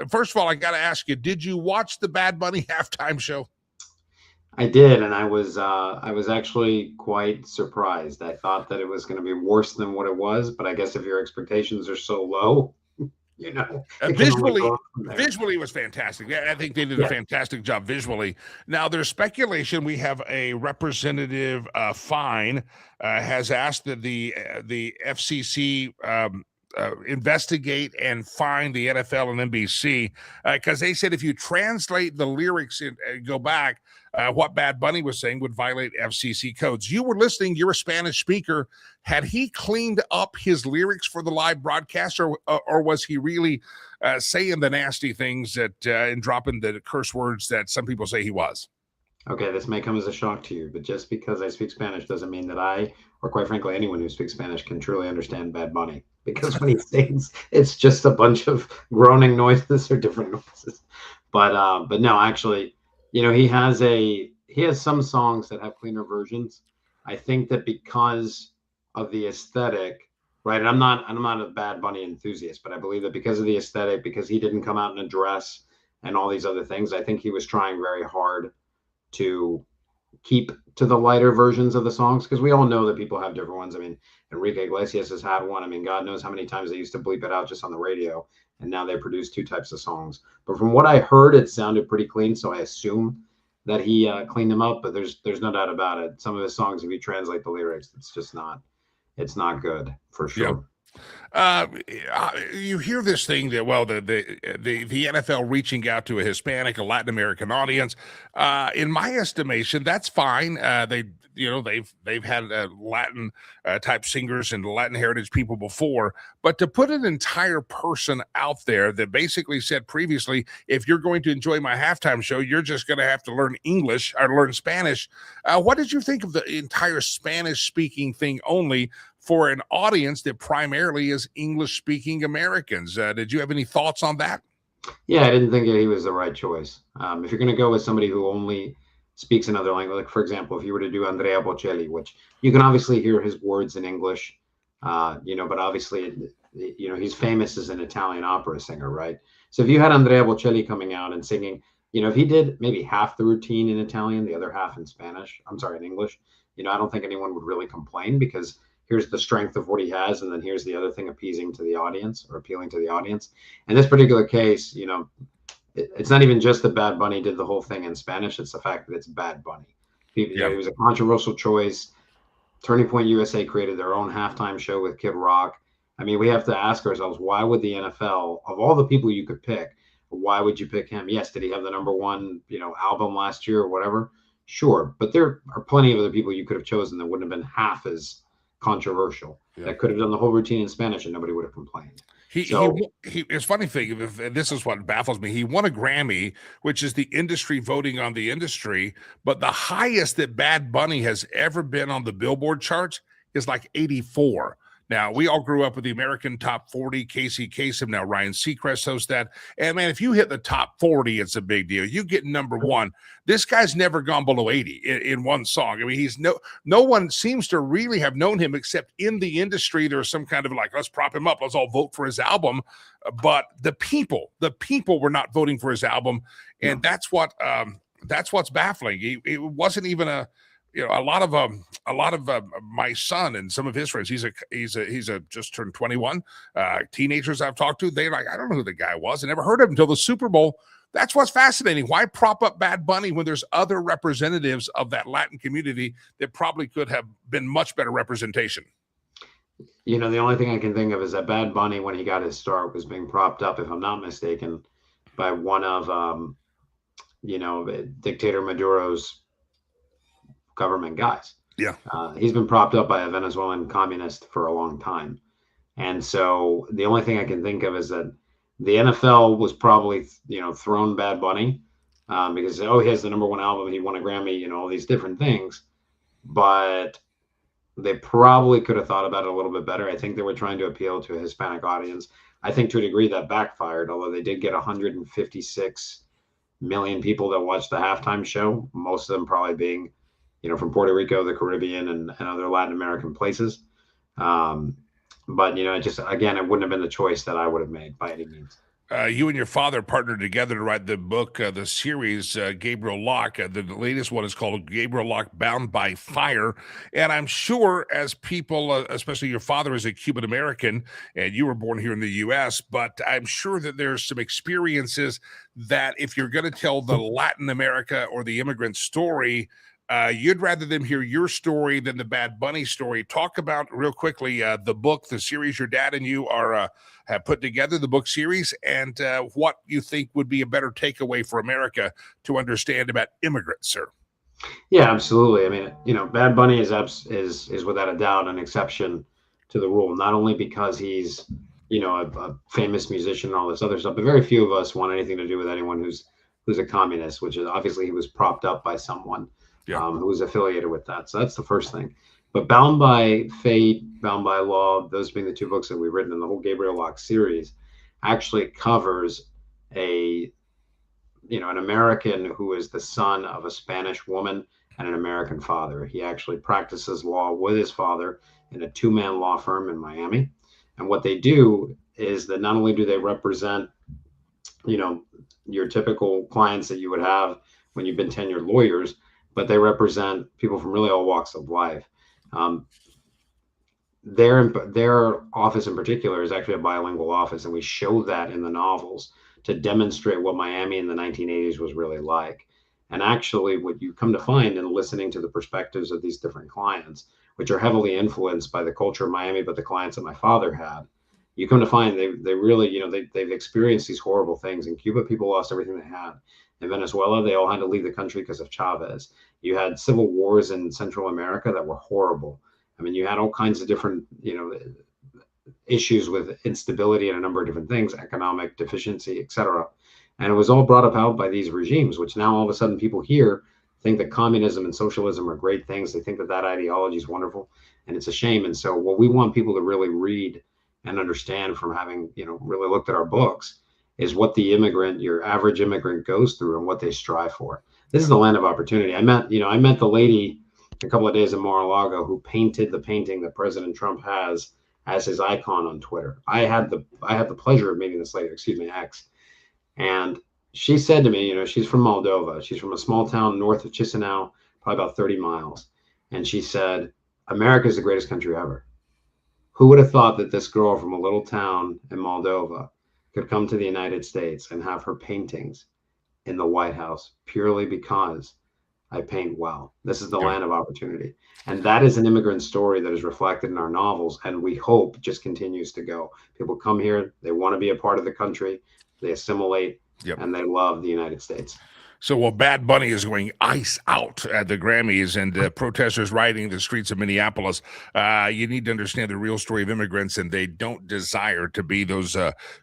First of all, I got to ask you, did you watch the Bad Bunny halftime show? I did, and I was actually quite surprised. I thought that it was going to be worse than what it was, but I guess if your expectations are so low, you know, visually it was fantastic. I think they did a fantastic job visually. Now, there's speculation. We have a representative Fine has asked that the FCC investigate and fine the NFL and NBC because they said if you translate the lyrics and go back, what Bad Bunny was saying would violate FCC codes. You were listening. You're a Spanish speaker. Had he cleaned up his lyrics for the live broadcast, or was he really saying the nasty things that and dropping the curse words that some people say he was? Okay, this may come as a shock to you, but just because I speak Spanish doesn't mean that I, or quite frankly, anyone who speaks Spanish can truly understand Bad Bunny. Because when he sings, it's just a bunch of groaning noises or different noises. But no, actually, you know, he has some songs that have cleaner versions. I think that because of the aesthetic, right? And I'm not a Bad Bunny enthusiast, but I believe that because of the aesthetic, because he didn't come out in a dress and all these other things, I think he was trying very hard to keep to the lighter versions of the songs, because we all know that people have different ones. I mean, Enrique Iglesias has had one. I mean, God knows how many times they used to bleep it out just on the radio, and now they produce two types of songs. But from what I heard, it sounded pretty clean, so I assume that he cleaned them up. But there's no doubt about it. Some of his songs, if you translate the lyrics, it's not good for sure. Yeah. You hear this thing that, well, the NFL reaching out to a Hispanic, a Latin American audience. In my estimation, that's fine. They've had Latin type singers and Latin heritage people before, but to put an entire person out there that basically said previously, if you're going to enjoy my halftime show, you're just going to have to learn English or learn Spanish. What did you think of the entire Spanish speaking thing only for an audience that primarily is English-speaking Americans? Did you have any thoughts on that? Yeah, I didn't think that he was the right choice. If you're going to go with somebody who only speaks another language, like, for example, if you were to do Andrea Bocelli, which you can obviously hear his words in English, but obviously, he's famous as an Italian opera singer, right? So if you had Andrea Bocelli coming out and singing, if he did maybe half the routine in Italian, the other half in in English, I don't think anyone would really complain, because here's the strength of what he has, and then here's the other thing, appealing to the audience. In this particular case, it's not even just that Bad Bunny did the whole thing in Spanish. It's the fact that it's Bad Bunny. It was a controversial choice. Turning Point USA created their own halftime show with Kid Rock. I mean, we have to ask ourselves, why would the NFL, of all the people you could pick, why would you pick him? Yes, did he have the number one, album last year or whatever? Sure, but there are plenty of other people you could have chosen that wouldn't have been half as controversial. Yeah. That could have done the whole routine in Spanish and nobody would have complained. He it's funny thing, this is what baffles me. He won a Grammy, which is the industry voting on the industry, but the highest that Bad Bunny has ever been on the Billboard charts is like 84. Now, we all grew up with the American Top 40, Casey Kasem, now Ryan Seacrest hosts that. And man, if you hit the top 40, it's a big deal. You get number one. This guy's never gone below 80 in one song. I mean, he's no one seems to really have known him except in the industry. There's some kind of like, let's prop him up. Let's all vote for his album. But the people were not voting for his album. And that's what's baffling. It wasn't even a lot of my son and some of his friends, he's a just turned 21, teenagers I've talked to, they're like, I don't know who the guy was. I never heard of him until the Super Bowl. That's what's fascinating. Why prop up Bad Bunny when there's other representatives of that Latin community that probably could have been much better representation? The only thing I can think of is that Bad Bunny, when he got his start, was being propped up, if I'm not mistaken, by one of, Dictator Maduro's government guys. Yeah. He's been propped up by a Venezuelan communist for a long time. And so the only thing I can think of is that the NFL was probably, thrown Bad Bunny because, he has the number one album. He won a Grammy, all these different things. But they probably could have thought about it a little bit better. I think they were trying to appeal to a Hispanic audience. I think to a degree that backfired, although they did get 156 million people that watched the halftime show, most of them probably being from Puerto Rico, the Caribbean, and other Latin American places. But, again, it wouldn't have been the choice that I would have made by any means. You and your father partnered together to write the book, the series, Gabriel Locke. The latest one is called Gabriel Locke Bound by Fire. And I'm sure as people, especially your father is a Cuban American and you were born here in the U.S., but I'm sure that there's some experiences that if you're going to tell the Latin America or the immigrant story, you'd rather them hear your story than the Bad Bunny story. Talk about real quickly the book, the series your dad and you have put together, the book series, and what you think would be a better takeaway for America to understand about immigrants, sir. Yeah, absolutely. I mean, Bad Bunny is without a doubt an exception to the rule, not only because he's a famous musician and all this other stuff, but very few of us want anything to do with anyone who's a communist, which is obviously he was propped up by someone. Yeah. Who was affiliated with that. So that's the first thing. But Bound by Fate, Bound by Law, those being the two books that we've written in the whole Gabriel Locke series, actually covers an American who is the son of a Spanish woman and an American father. He actually practices law with his father in a two-man law firm in Miami. And what they do is that not only do they represent, your typical clients that you would have when you've been tenured lawyers, but they represent people from really all walks of life. Their office in particular is actually a bilingual office, and we show that in the novels to demonstrate what Miami in the 1980s was really like. And actually, what you come to find in listening to the perspectives of these different clients, which are heavily influenced by the culture of Miami, but the clients that my father had, you come to find they really, they've experienced these horrible things. In Cuba, people lost everything they had. In Venezuela, they all had to leave the country because of Chavez. You had civil wars in Central America that were horrible. I mean, you had all kinds of different, issues with instability and a number of different things, economic deficiency, etc. And it was all brought about by these regimes, which now all of a sudden people here think that communism and socialism are great things. They think that ideology is wonderful, and it's a shame. And so what we want people to really read and understand from having, really looked at our books is what the immigrant, your average immigrant, goes through and what they strive for. This is the land of opportunity. I met the lady a couple of days in Mar-a-Lago who painted the painting that President Trump has as his icon on Twitter. I had the pleasure of meeting this lady, ex, and she said to me, she's from Moldova. She's from a small town north of Chisinau, probably about 30 miles. And she said, America is the greatest country ever. Who would have thought that this girl from a little town in Moldova could come to the United States and have her paintings in the White House purely because I paint well. This is the Good. land of opportunity. And that is an immigrant story that is reflected in our novels, and we hope just continues to go. People come here, they want to be a part of the country, they assimilate, Yep. and they love the United States. So while Bad Bunny is going ice out at the Grammys and protesters rioting the streets of Minneapolis, you need to understand the real story of immigrants, and they don't desire to be those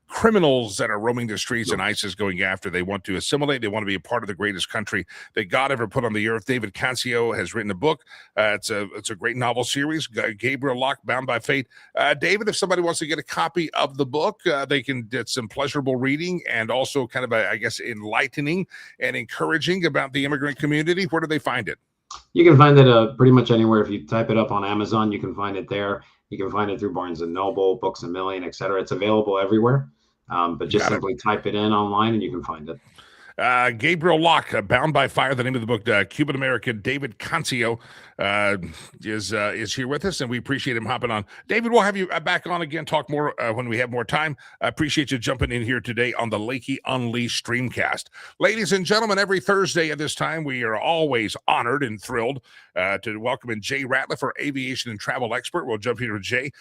criminals that are roaming the streets and ICE is going after. They want to assimilate. They want to be a part of the greatest country that God ever put on the earth. David Cancio has written a book. It's a great novel series, Gabriel Locke, Bound by Fate. David, if somebody wants to get a copy of the book, they can get some pleasurable reading and also kind of, I guess, enlightening and encouraging about the immigrant community. Where do they find it? You can find it pretty much anywhere. If you type it up on Amazon, you can find it there. You can find it through Barnes & Noble, Books A Million, etc. It's available everywhere. But just simply type it in online and you can find it. Gabriel Locke, Bound by Fire, the name of the book. Cuban-American David Cancio is here with us, and we appreciate him hopping on. David, we'll have you back on again, talk more when we have more time. I appreciate you jumping in here today on the Lakey Unleashed Streamcast. Ladies and gentlemen, every Thursday at this time, we are always honored and thrilled to welcome in Jay Ratliff, our aviation and travel expert. We'll jump here to Jay.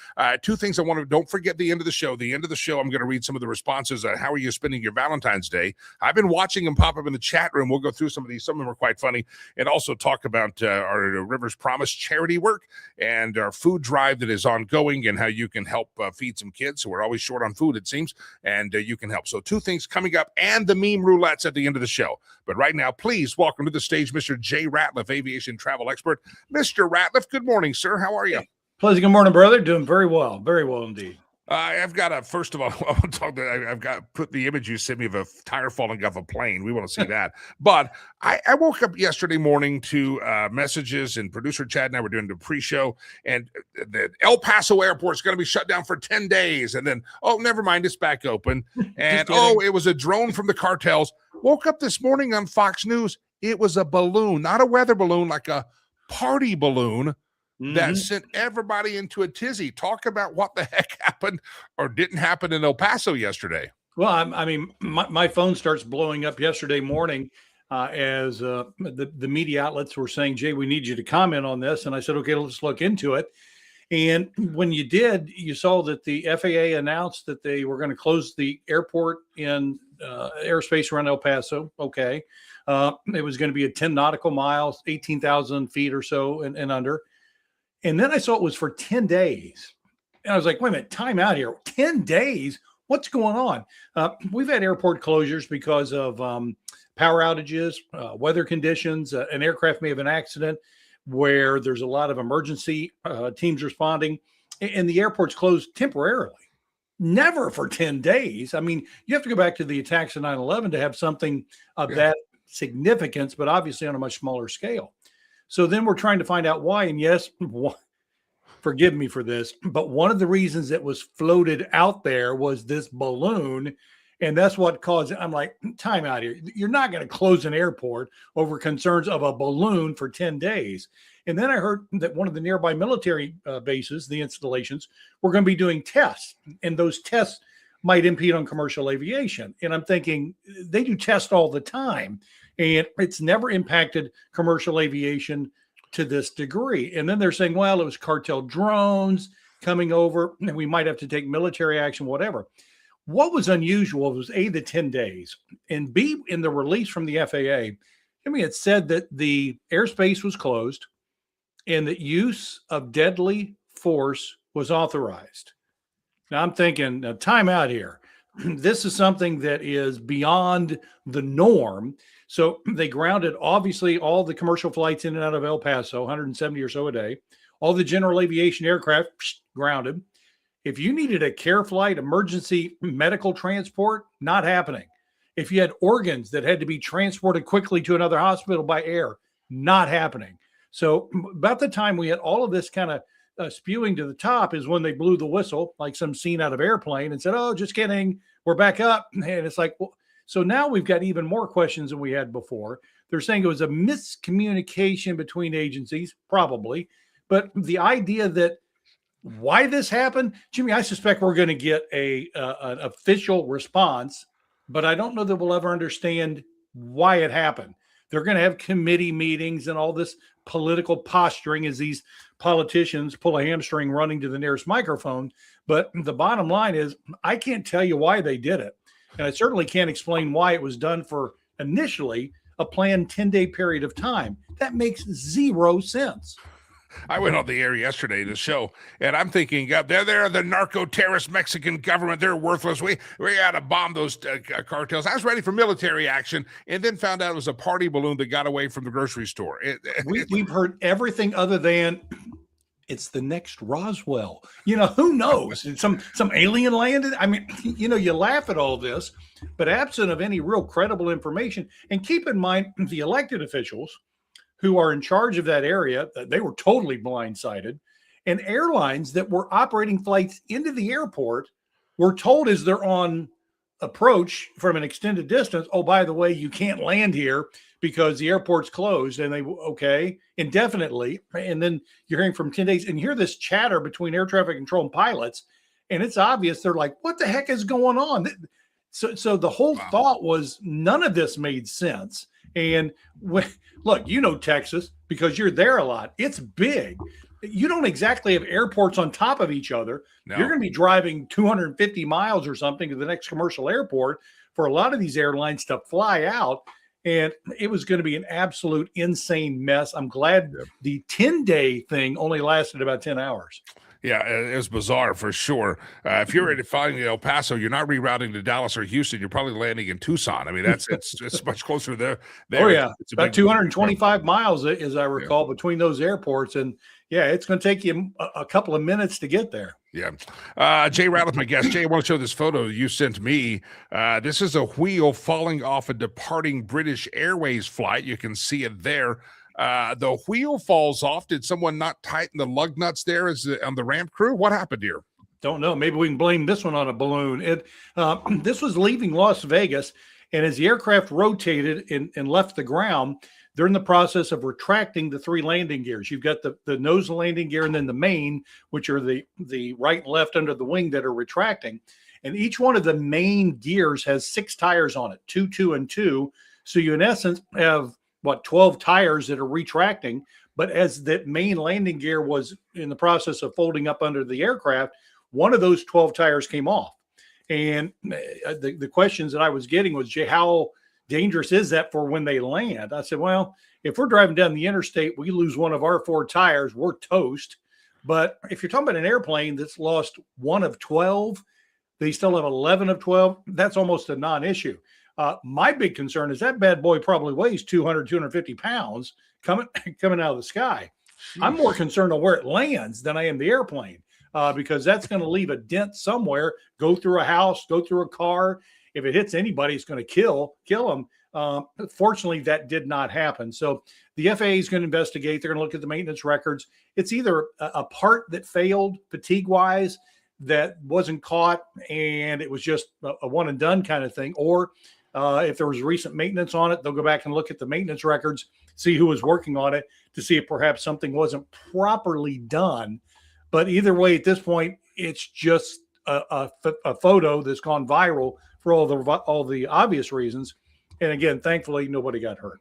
Two things I want to, don't forget the end of the show. The end of the show, I'm going to read some of the responses. How are you spending your Valentine's Day? I've been watching them pop up in the chat room. We'll go through some of these. Some of them are quite funny. And also talk about our Rivers Promise charity work and our food drive that is ongoing and how you can help feed some kids. So we're always short on food, it seems, and you can help. So two things coming up and the meme roulettes at the end of the show. But right now, please welcome to the stage Mr. Jay Ratliff, aviation travel expert. Mr. Ratliff, good morning, sir. How are you? Pleasant good morning, brother. Doing very well indeed. I've got a, first of all, I want to talk to, I've got put the image you sent me of a tire falling off a plane. We want to see that. But I woke up yesterday morning to messages, and producer Chad and I were doing the pre-show, and the El Paso airport is going to be shut down for 10 days. And then, oh, never mind, it's back open. And oh, it was a drone from the cartels. Woke up this morning on Fox News. It was a balloon, not a weather balloon, like a party balloon. That sent everybody into a tizzy. Talk about what the heck happened or didn't happen in El Paso yesterday. Well, I mean, my phone starts blowing up yesterday morning as the media outlets were saying, Jay, we need you to comment on this. And I said, okay, let's look into it. And when you did, you saw that the FAA announced that they were going to close the airport in airspace around El Paso. Okay. It was going to be a 10 nautical miles, 18,000 feet or so and under. And then I saw it was for 10 days. And I was like, wait a minute, time out here. 10 days? What's going on? We've had airport closures because of power outages, weather conditions. An aircraft may have an accident where there's a lot of emergency teams responding, and the airport's closed temporarily. Never for 10 days. I mean, you have to go back to the attacks of 9/11 to have something of that significance, but obviously on a much smaller scale. So then we're trying to find out why. And yes, forgive me for this, but one of the reasons it was floated out there was this balloon. And that's what caused it. I'm like, time out here. You're not going to close an airport over concerns of a balloon for 10 days. And then I heard that one of the nearby military bases, the installations, were going to be doing tests. And those tests might impede on commercial aviation. And I'm thinking, they do tests all the time. And it's never impacted commercial aviation to this degree. And then they're saying, well, it was cartel drones coming over, and we might have to take military action, whatever. What was unusual was A, the 10 days, and B, in the release from the FAA, I mean, it said that the airspace was closed and that use of deadly force was authorized. Now I'm thinking, time out here. This is something that is beyond the norm. So they grounded, obviously, all the commercial flights in and out of El Paso, 170 or so a day. All the general aviation aircraft grounded. If you needed a care flight, emergency medical transport, not happening. If you had organs that had to be transported quickly to another hospital by air, not happening. So about the time we had all of this kind of spewing to the top is when they blew the whistle, like some scene out of Airplane, and said, oh, just kidding, we're back up. And it's like, well, so now we've got even more questions than we had before. They're saying it was a miscommunication between agencies, probably. But the idea that why this happened, Jimmy, I suspect we're going to get an official response, but I don't know that we'll ever understand why it happened. They're going to have committee meetings and all this political posturing as these politicians pull a hamstring running to the nearest microphone. But the bottom line is, I can't tell you why they did it. And I certainly can't explain why it was done for initially a planned 10-day period of time. That makes zero sense. I went on the air yesterday to show, and I'm thinking, they're the narco-terrorist Mexican government. They're worthless. We got to bomb those cartels. I was ready for military action, and then found out it was a party balloon that got away from the grocery store. We've heard everything other than it's the next Roswell. Who knows? Some alien landed. I mean, you laugh at all this, but absent of any real credible information, and keep in mind the elected officials who are in charge of that area, they were totally blindsided. And airlines that were operating flights into the airport were told as they're on approach from an extended distance, oh, by the way, you can't land here because the airport's closed. And they, okay, indefinitely. And then you're hearing from 10 days and you hear this chatter between air traffic control and pilots. And it's obvious. They're like, what the heck is going on? So the whole thought was none of this made sense. And look, Texas, because you're there a lot. It's big. You don't exactly have airports on top of each other. No. You're going to be driving 250 miles or something to the next commercial airport for a lot of these airlines to fly out. And it was going to be an absolute insane mess. I'm glad the 10-day thing only lasted about 10 hours. Yeah, it was bizarre for sure. If you're flying to El Paso, you're not rerouting to Dallas or Houston. You're probably landing in Tucson. I mean, it's much closer there. Oh, yeah. It's about 225 miles, as I recall, between those airports. And, yeah, it's going to take you a couple of minutes to get there. Yeah. Jay Ratliff, my guest. Jay, I want to show this photo you sent me. This is a wheel falling off a departing British Airways flight. You can see it there. The wheel falls off. Did someone not tighten the lug nuts there on the ramp crew? What happened here? Don't know. Maybe we can blame this one on a balloon. This was leaving Las Vegas, and as the aircraft rotated and left the ground, they're in the process of retracting the 3 landing gears. You've got the nose landing gear and then the main, which are the right and left under the wing that are retracting. And each one of the main gears has 6 tires on it, 2, 2, and 2. So you, in essence, have 12 tires that are retracting. But as that main landing gear was in the process of folding up under the aircraft, one of those 12 tires came off. And the questions that I was getting was, Jay, how dangerous is that for when they land? I said, well, if we're driving down the interstate, we lose one of our 4 tires, we're toast. But if you're talking about an airplane that's lost one of 12, they still have 11 of 12, that's almost a non-issue. My big concern is that bad boy probably weighs 200, 250 pounds coming out of the sky. Jeez. I'm more concerned on where it lands than I am the airplane, because that's going to leave a dent somewhere, go through a house, go through a car. If it hits anybody, it's going to kill them. Fortunately, that did not happen. So the FAA is going to investigate. They're going to look at the maintenance records. It's either a part that failed fatigue-wise that wasn't caught and it was just a one and done kind of thing, or if there was recent maintenance on it, they'll go back and look at the maintenance records, see who was working on it to see if perhaps something wasn't properly done. But either way, at this point, it's just a photo that's gone viral for all the obvious reasons. And again, thankfully, nobody got hurt.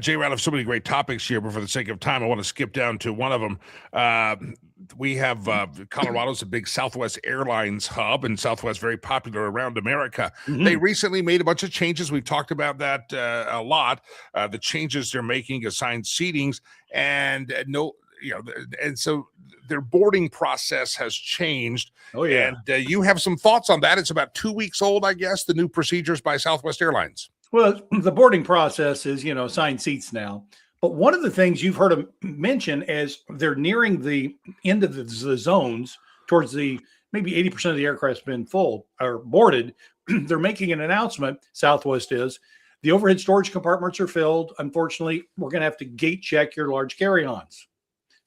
Jay Ratliff, so many great topics here, but for the sake of time, I want to skip down to one of them. We have Colorado's a big Southwest Airlines hub, and Southwest very popular around America. Mm-hmm. They recently made a bunch of changes. We've talked about that a lot. The changes they're making, assigned seatings, and and so their boarding process has changed. Oh yeah, and you have some thoughts on that. It's about 2 weeks old, I guess. The new procedures by Southwest Airlines. Well, the boarding process is, assigned seats now. But one of the things you've heard them mention as they're nearing the end of the zones towards maybe 80% of the aircraft's been full or boarded. They're making an announcement, Southwest is, the overhead storage compartments are filled. Unfortunately, we're going to have to gate check your large carry-ons.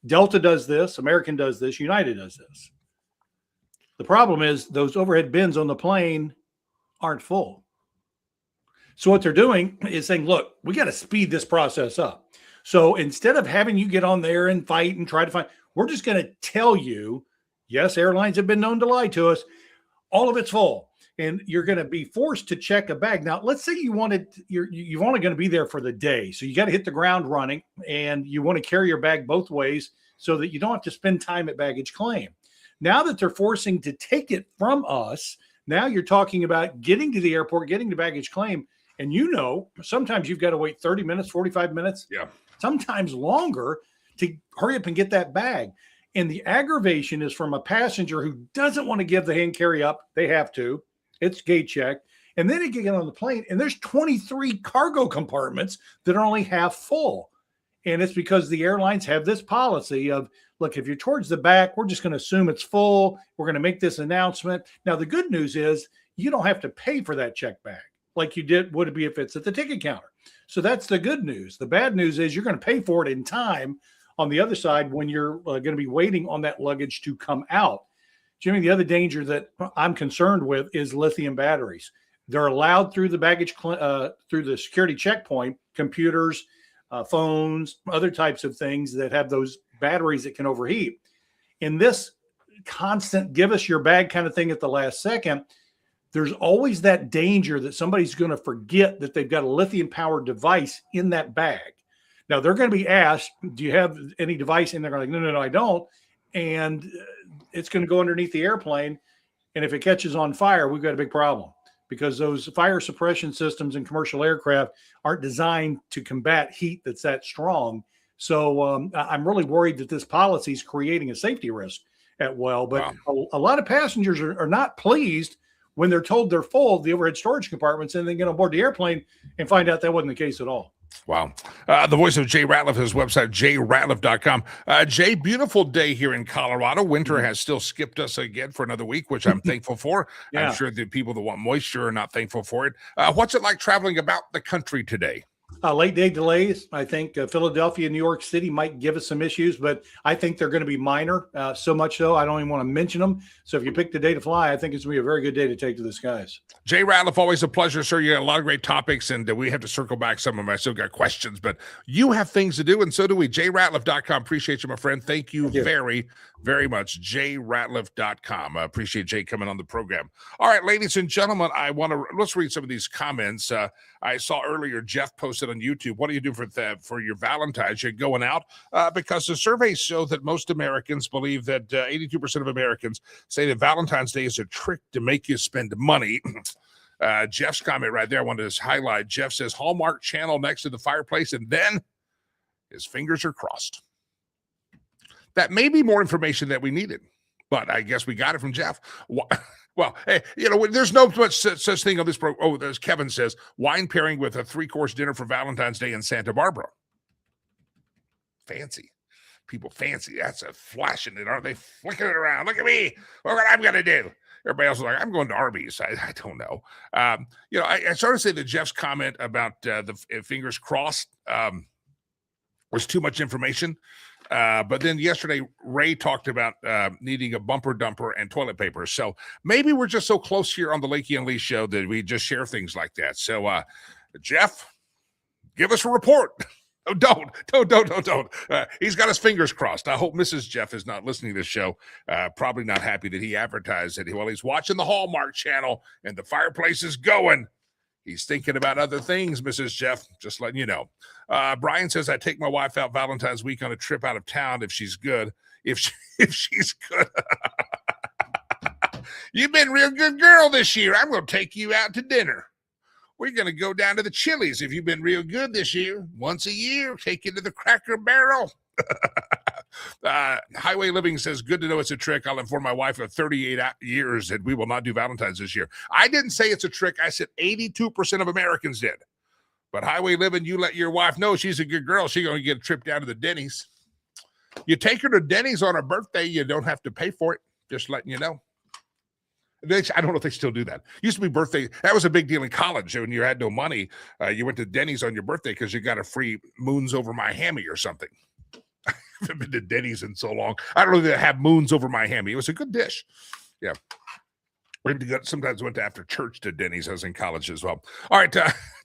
Delta does this, American does this, United does this. The problem is those overhead bins on the plane aren't full. So what they're doing is saying, look, we got to speed this process up. So instead of having you get on there and fight and try to find, we're just going to tell you, yes, airlines have been known to lie to us. All of it's full. and you're going to be forced to check a bag. Now, let's say you're only going to be there for the day, so you got to hit the ground running, and you want to carry your bag both ways so that you don't have to spend time at baggage claim. Now that they're forcing to take it from us, now you're talking about getting to the airport, getting to baggage claim, and sometimes you've got to wait 30 minutes, 45 minutes, sometimes longer to hurry up and get that bag. And the aggravation is from a passenger who doesn't want to give the hand carry up. They have to. It's gate checked. And then you get on the plane, and there's 23 cargo compartments that are only half full. And it's because the airlines have this policy of, look, if you're towards the back, we're just going to assume it's full. We're going to make this announcement. Now, the good news is you don't have to pay for that check bag like would it be if it's at the ticket counter. So that's the good news. The bad news is you're going to pay for it in time on the other side when you're going to be waiting on that luggage to come out. Jimmy, the other danger that I'm concerned with is lithium batteries. They're allowed through the baggage, through the security checkpoint, computers, phones, other types of things that have those batteries that can overheat. In this constant give us your bag kind of thing at the last second, there's always that danger that somebody's going to forget that they've got a lithium powered device in that bag. Now they're going to be asked, do you have any device? And they're going to be like, no, I don't. And it's going to go underneath the airplane. And if it catches on fire, we've got a big problem, because those fire suppression systems in commercial aircraft aren't designed to combat heat that's that strong. So I'm really worried that this policy is creating a safety risk at well. But a lot of passengers are not pleased when they're told they're full of the overhead storage compartments, and then get on board the airplane and find out that wasn't the case at all. Wow. The voice of Jay Ratliff, his website, jratliff.com. Jay, beautiful day here in Colorado. Winter has still skipped us again for another week, which I'm thankful for. I'm sure the people that want moisture are not thankful for it. What's it like traveling about the country today? Late day delays. I think Philadelphia, New York City might give us some issues, but I think they're going to be minor. So much so, I don't even want to mention them. So if you pick the day to fly, I think it's going to be a very good day to take to the skies. Jay Ratliff, always a pleasure, sir. You got a lot of great topics, and we have to circle back some of them. I still got questions, but you have things to do, and so do we. jratliff.com. Appreciate you, my friend. Thank you very, very much. jratliff.com. I appreciate Jay coming on the program. All right, ladies and gentlemen, let's read some of these comments. I saw earlier Jeff posted on YouTube, what do you do for your Valentines? You're going out? Because the surveys show that most Americans believe that 82% of Americans say that Valentine's Day is a trick to make you spend money. Jeff's comment right there, I wanted to highlight. Jeff says, Hallmark Channel next to the fireplace, and then his fingers are crossed. That may be more information that we needed, but I guess we got it from Jeff. Well, hey, there's no such thing on this program. Oh, as Kevin says, wine pairing with a 3-course dinner for Valentine's Day in Santa Barbara. Fancy. People fancy. That's a flashing it, aren't they? Flicking it around. Look at me. Look what I'm going to do. Everybody else is like, I'm going to Arby's. I don't know. I started to say that Jeff's comment about the fingers crossed was too much information. But then yesterday, Ray talked about needing a bumper dumper and toilet paper. So maybe we're just so close here on the Lakey and Lee show that we just share things like that. So, Jeff, give us a report. Oh, don't. He's got his fingers crossed. I hope Mrs. Jeff is not listening to this show. Probably not happy that he advertised it. While he's watching the Hallmark Channel and the fireplace is going, he's thinking about other things, Mrs. Jeff, just letting you know. Brian says, I take my wife out Valentine's week on a trip out of town if she's good. If she's good. You've been a real good girl this year. I'm going to take you out to dinner. We're going to go down to the Chili's if you've been real good this year. Once a year, take you to the Cracker Barrel. Highway Living says, good to know it's a trick. I'll inform my wife of 38 years that we will not do Valentine's this year. I didn't say it's a trick. I said 82% of Americans did. But Highway Living, you let your wife know she's a good girl. She's going to get a trip down to the Denny's. You take her to Denny's on her birthday, you don't have to pay for it. Just letting you know. I don't know if they still do that. Used to be birthday. That was a big deal in college when you had no money. You went to Denny's on your birthday because you got a free Moons Over My Hammy or something. I haven't been to Denny's in so long. I don't know if they have Moons Over My Hammy. It was a good dish. Yeah. Sometimes went to after church to Denny's. I was in college as well. All right,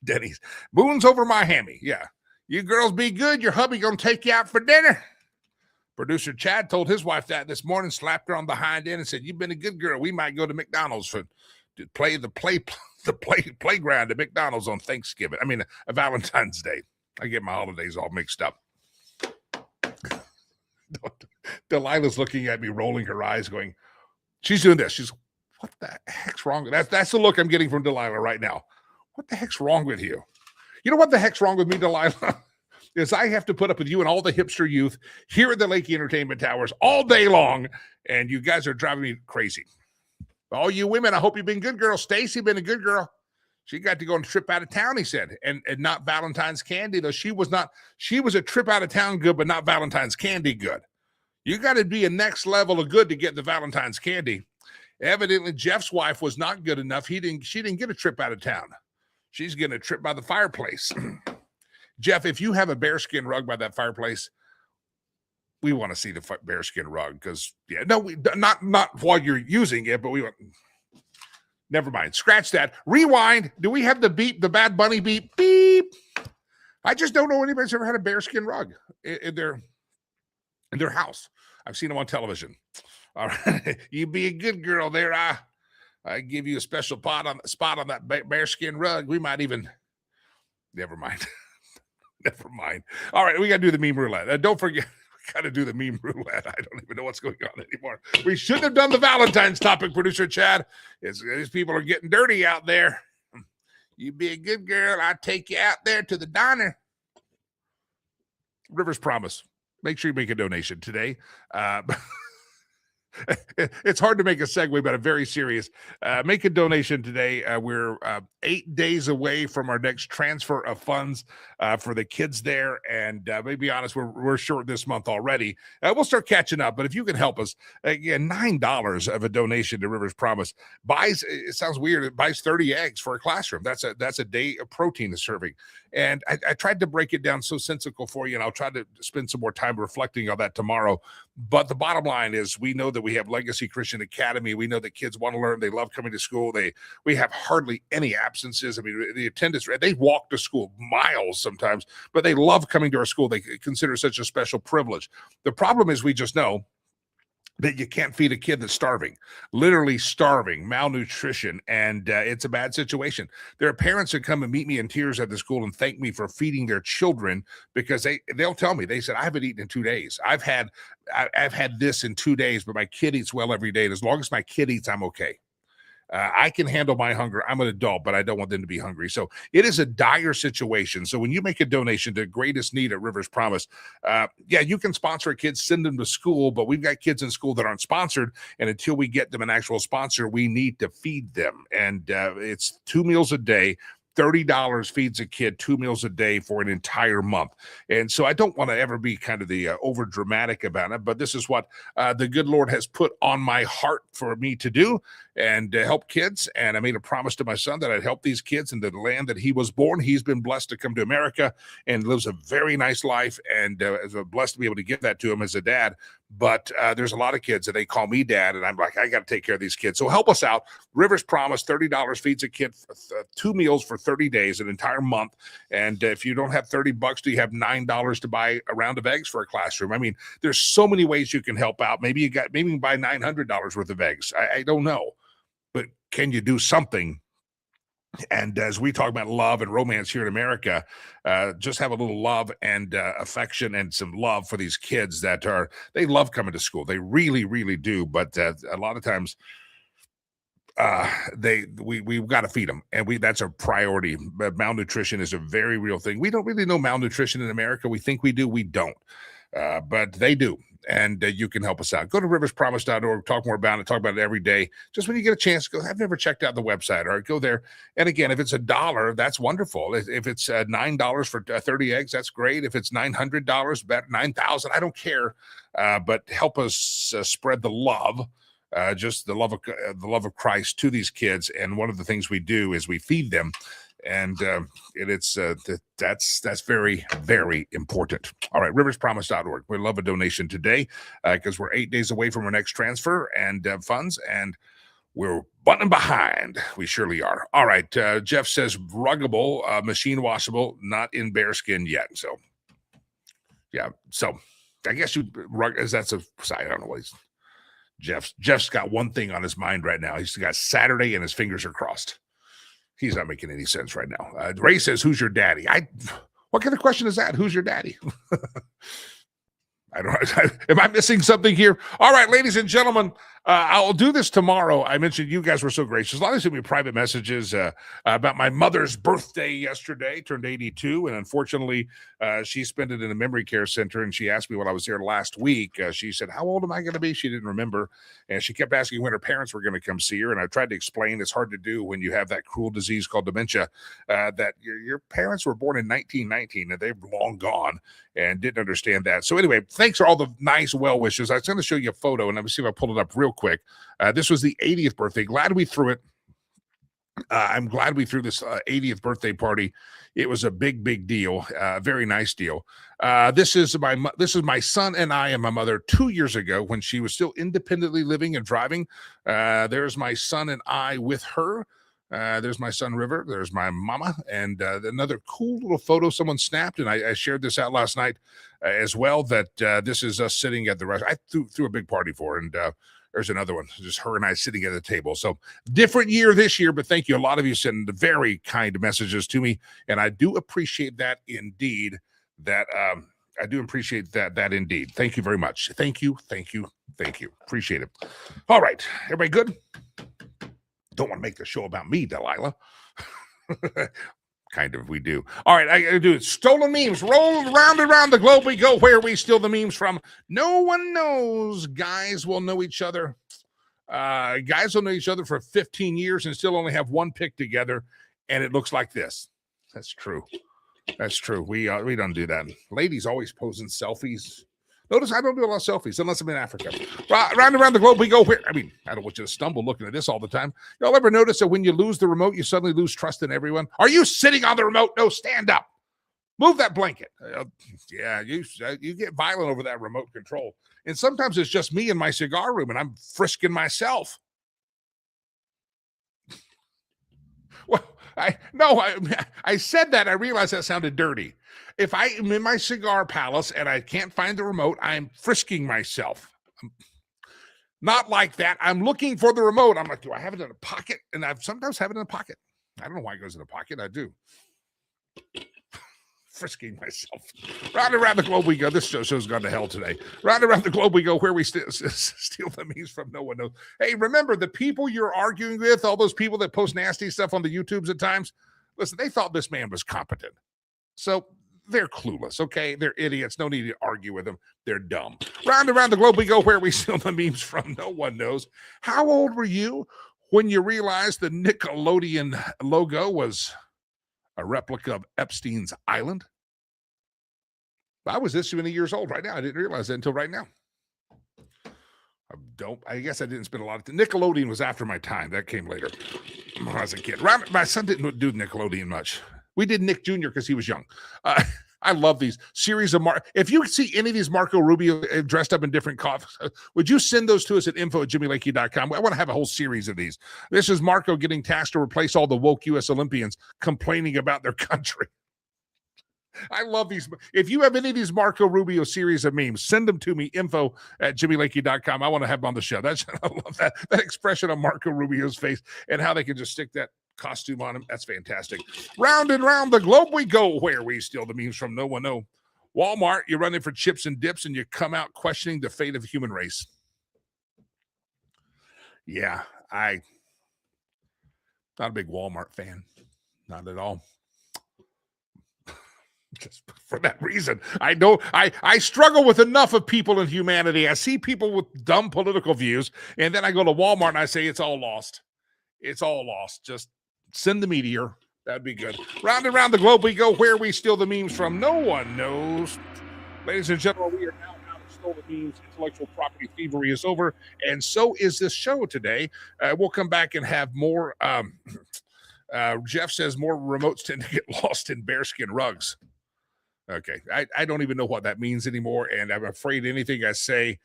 Denny's. Moons Over My Hammy. Yeah. You girls be good. Your hubby going to take you out for dinner. Producer Chad told his wife that this morning, slapped her on the hind end and said, you've been a good girl. We might go to McDonald's for play the playground at McDonald's on Thanksgiving. I mean, a Valentine's Day. I get my holidays all mixed up. Delilah's looking at me, rolling her eyes, going, she's doing this. She's, what the heck's wrong? That's the look I'm getting from Delilah right now. What the heck's wrong with you? You know what the heck's wrong with me, Delilah? Is I have to put up with you and all the hipster youth here at the Lakey Entertainment Towers all day long, and you guys are driving me crazy. All you women, I hope you've been good girls. Stacy been a good girl. She got to go on a trip out of town, he said, and not Valentine's candy, though. She was a trip out of town good, but not Valentine's candy good. You got to be a next level of good to get the Valentine's candy. Evidently, Jeff's wife was not good enough. She didn't get a trip out of town. She's getting a trip by the fireplace. Jeff, if you have a bearskin rug by that fireplace, we want to see the bearskin rug because, not while you're using it, but we want. Never mind. Scratch that. Rewind. Do we have the beep, the Bad Bunny beep? Beep. I just don't know anybody's ever had a bearskin rug in their house. I've seen them on television. All right. You be a good girl there. I give you a special spot on that bearskin rug. We might even. Never mind. Never mind. All right. We got to do the meme roulette. Don't forget. Got to do the meme roulette. I don't even know what's going on anymore. We shouldn't have done the Valentine's topic, producer Chad. These people are getting dirty out there. You be a good girl. I'll take you out there to the diner. Rivers Promise. Make sure you make a donation today. It's hard to make a segue, but I'm very serious. Make a donation today. We're 8 days away from our next transfer of funds for the kids there. And to be honest, we're short this month already. We'll start catching up. But if you can help us, again, $9 of a donation to Rivers Promise buys, it sounds weird, it buys 30 eggs for a classroom. That's a day of protein serving. And I tried to break it down so sensical for you, and I'll try to spend some more time reflecting on that tomorrow. But the bottom line is we know that we have Legacy Christian Academy. We know that kids want to learn. They love coming to school. We have hardly any absences. I mean, the attendance, they walk to school miles sometimes, but they love coming to our school. They consider it such a special privilege. The problem is we just know that you can't feed a kid that's starving, literally starving, malnutrition, and it's a bad situation. There are parents that come and meet me in tears at the school and thank me for feeding their children because they'll tell me, they said, I haven't eaten in 2 days. I've had this in 2 days, but my kid eats well every day. And as long as my kid eats, I'm okay. I can handle my hunger. I'm an adult, but I don't want them to be hungry. So it is a dire situation. So when you make a donation to Greatest Need at Rivers Promise, you can sponsor a kid, send them to school, but we've got kids in school that aren't sponsored. And until we get them an actual sponsor, we need to feed them. And it's 2 meals a day. $30 feeds a kid 2 meals a day for an entire month. And so I don't want to ever be kind of the over dramatic about it, but this is what the good Lord has put on my heart for me to do and help kids. And I made a promise to my son that I'd help these kids in the land that he was born. He's been blessed to come to America and lives a very nice life, and is blessed to be able to give that to him as a dad. But there's a lot of kids that they call me dad, and I'm like, I got to take care of these kids. So help us out. Rivers Promise, $30 feeds a kid 2 meals for 30 days, an entire month. And if you don't have $30, do you have $9 to buy a round of eggs for a classroom? I mean, there's so many ways you can help out. Maybe you can buy $900 worth of eggs. I don't know, but can you do something? And as we talk about love and romance here in America, just have a little love and affection and some love for these kids they love coming to school. They really, really do. But a lot of times we've got to feed them, and that's a priority. But malnutrition is a very real thing. We don't really know malnutrition in America. We think we do. We don't. But they do. And you can help us out. Go to riverspromise.org, talk more about it, talk about it every day. Just when you get a chance, go. I've never checked out the website. All right, go there. And again, if it's $1, that's wonderful. If it's $9 for 30 eggs, that's great. If it's $900, about $9,000, I don't care. But help us spread the love. Just the love of Christ to these kids. And one of the things we do is we feed them. And that's very, very important. All right, riverspromise.org. We love a donation today because we're 8 days away from our next transfer and funds, and we're buttoning behind. We surely are. All right, Jeff says ruggable, machine washable, not in bearskin yet. So, yeah. So I guess that's I don't know what he's. Jeff's got one thing on his mind right now. He's got Saturday and his fingers are crossed. He's not making any sense right now. Ray says, "Who's your daddy?" What kind of question is that? Who's your daddy? I don't. Am I missing something here? All right, ladies and gentlemen, I'll do this tomorrow. I mentioned you guys were so gracious. A lot of me private messages about my mother's birthday yesterday. Turned 82, and unfortunately, she spent it in a memory care center. And she asked me when I was there last week. She said, "How old am I going to be?" She didn't remember, and she kept asking when her parents were going to come see her. And I tried to explain it's hard to do when you have that cruel disease called dementia. That your parents were born in 1919, and they've long gone, and didn't understand that. So anyway, thanks for all the nice well wishes. I was going to show you a photo, and let me see if I pulled it up real quick. This was the 80th birthday. Glad we threw it. I'm glad we threw this 80th birthday party. It was a big deal. Very nice deal. This is my son and I and my mother 2 years ago when she was still independently living and driving. There's my son and I with her. There's my son River. There's my mama, and another cool little photo someone snapped, and I shared this out last night as well. That this is us sitting at the restaurant. I threw a big party for her, and there's another one, just her and I sitting at the table. So different year this year, but thank you. A lot of you send very kind messages to me, and I do appreciate that indeed. I do appreciate that indeed. Thank you very much. Thank you. Appreciate it. All right, everybody good? Don't want to make the show about me, Delilah. Kind of, we do. All right, I got to do it. Stolen memes. Roll round and round the globe we go. Where we steal the memes from? No one knows. Guys will know each other. Guys will know each other for 15 years and still only have one pic together, and it looks like this. That's true. We don't do that. Ladies always posing selfies. Notice I don't do a lot of selfies unless I'm in Africa. Round and around the globe we go. I don't want you to stumble looking at this all the time. Y'all ever notice that when you lose the remote, you suddenly lose trust in everyone? Are you sitting on the remote? No, stand up. Move that blanket. Yeah, you get violent over that remote control. And sometimes it's just me in my cigar room, and I'm frisking myself. Well, I said that. I realized that sounded dirty. If I am in my cigar palace and I can't find the remote, I'm frisking myself. Not like that. I'm looking for the remote. I'm like, do I have it in a pocket? And I sometimes have it in a pocket. I don't know why it goes in a pocket. I do. Frisking myself. Round and around the globe we go. This show's gone to hell today. Round and around the globe we go. Where we steal the memes from, no one knows. Hey, remember the people you're arguing with, all those people that post nasty stuff on the YouTubes at times? Listen, they thought this man was competent. So they're clueless, okay? They're idiots. No need to argue with them. They're dumb. Round and around the globe we go. Where we steal the memes from, no one knows. How old were you when you realized the Nickelodeon logo was a replica of Epstein's Island? I was this many years old right now. I didn't realize that until right now. I guess I didn't spend a lot of time. Nickelodeon was after my time. That came later when I was a kid. My son didn't do Nickelodeon much. We did Nick Jr. because he was young. I love these series of if you see any of these Marco Rubio dressed up in different coffins, would you send those to us at info@jimmylakey.com? I want to have a whole series of these. This is Marco getting tasked to replace all the woke U.S. Olympians complaining about their country. I love these. If you have any of these Marco Rubio series of memes, send them to me, info@jimmylakey.com. I want to have them on the show. I love that expression on Marco Rubio's face and how they can just stick that costume on him. That's fantastic. Round and round the globe we go. Where we steal the memes from, no one knows. Walmart, you're running for chips and dips, and you come out questioning the fate of the human race. Yeah, I'm not a big Walmart fan. Not at all. Just for that reason. I know I struggle with enough of people in humanity. I see people with dumb political views, and then I go to Walmart and I say, it's all lost. It's all lost. Just send the meteor. That'd be good. Round and round the globe we go. Where we steal the memes from, no one knows. Ladies and gentlemen, we are now out of stolen memes. Intellectual property thievery is over, and so is this show today. We'll come back and have more. Jeff says more remotes tend to get lost in bearskin rugs. Okay, I don't even know what that means anymore, and I'm afraid anything I say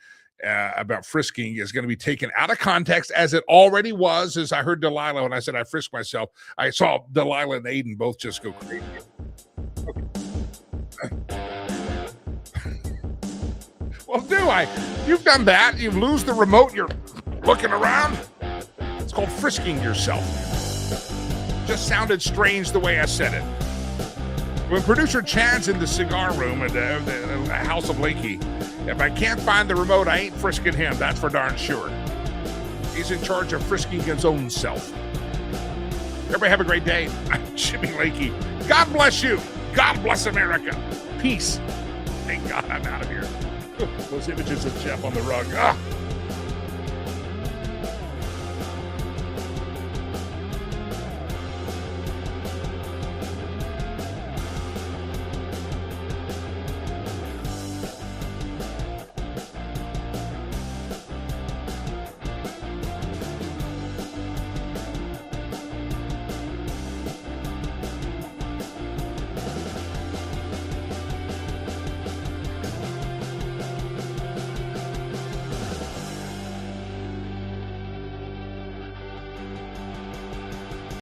about frisking is going to be taken out of context, as it already was. As I heard Delilah when I said I frisked myself, I saw Delilah and Aiden both just go crazy. Okay. Well, you've done that. You lose the remote. You're Looking around, it's called frisking yourself. Just sounded strange the way I said it. When producer Chad's in the cigar room at the House of Lakey, if I can't find the remote, I ain't frisking him. That's for darn sure. He's in charge of frisking his own self. Everybody have a great day. I'm Jimmy Lakey. God bless you. God bless America. Peace. Thank God I'm out of here. Those images of Jeff on the rug.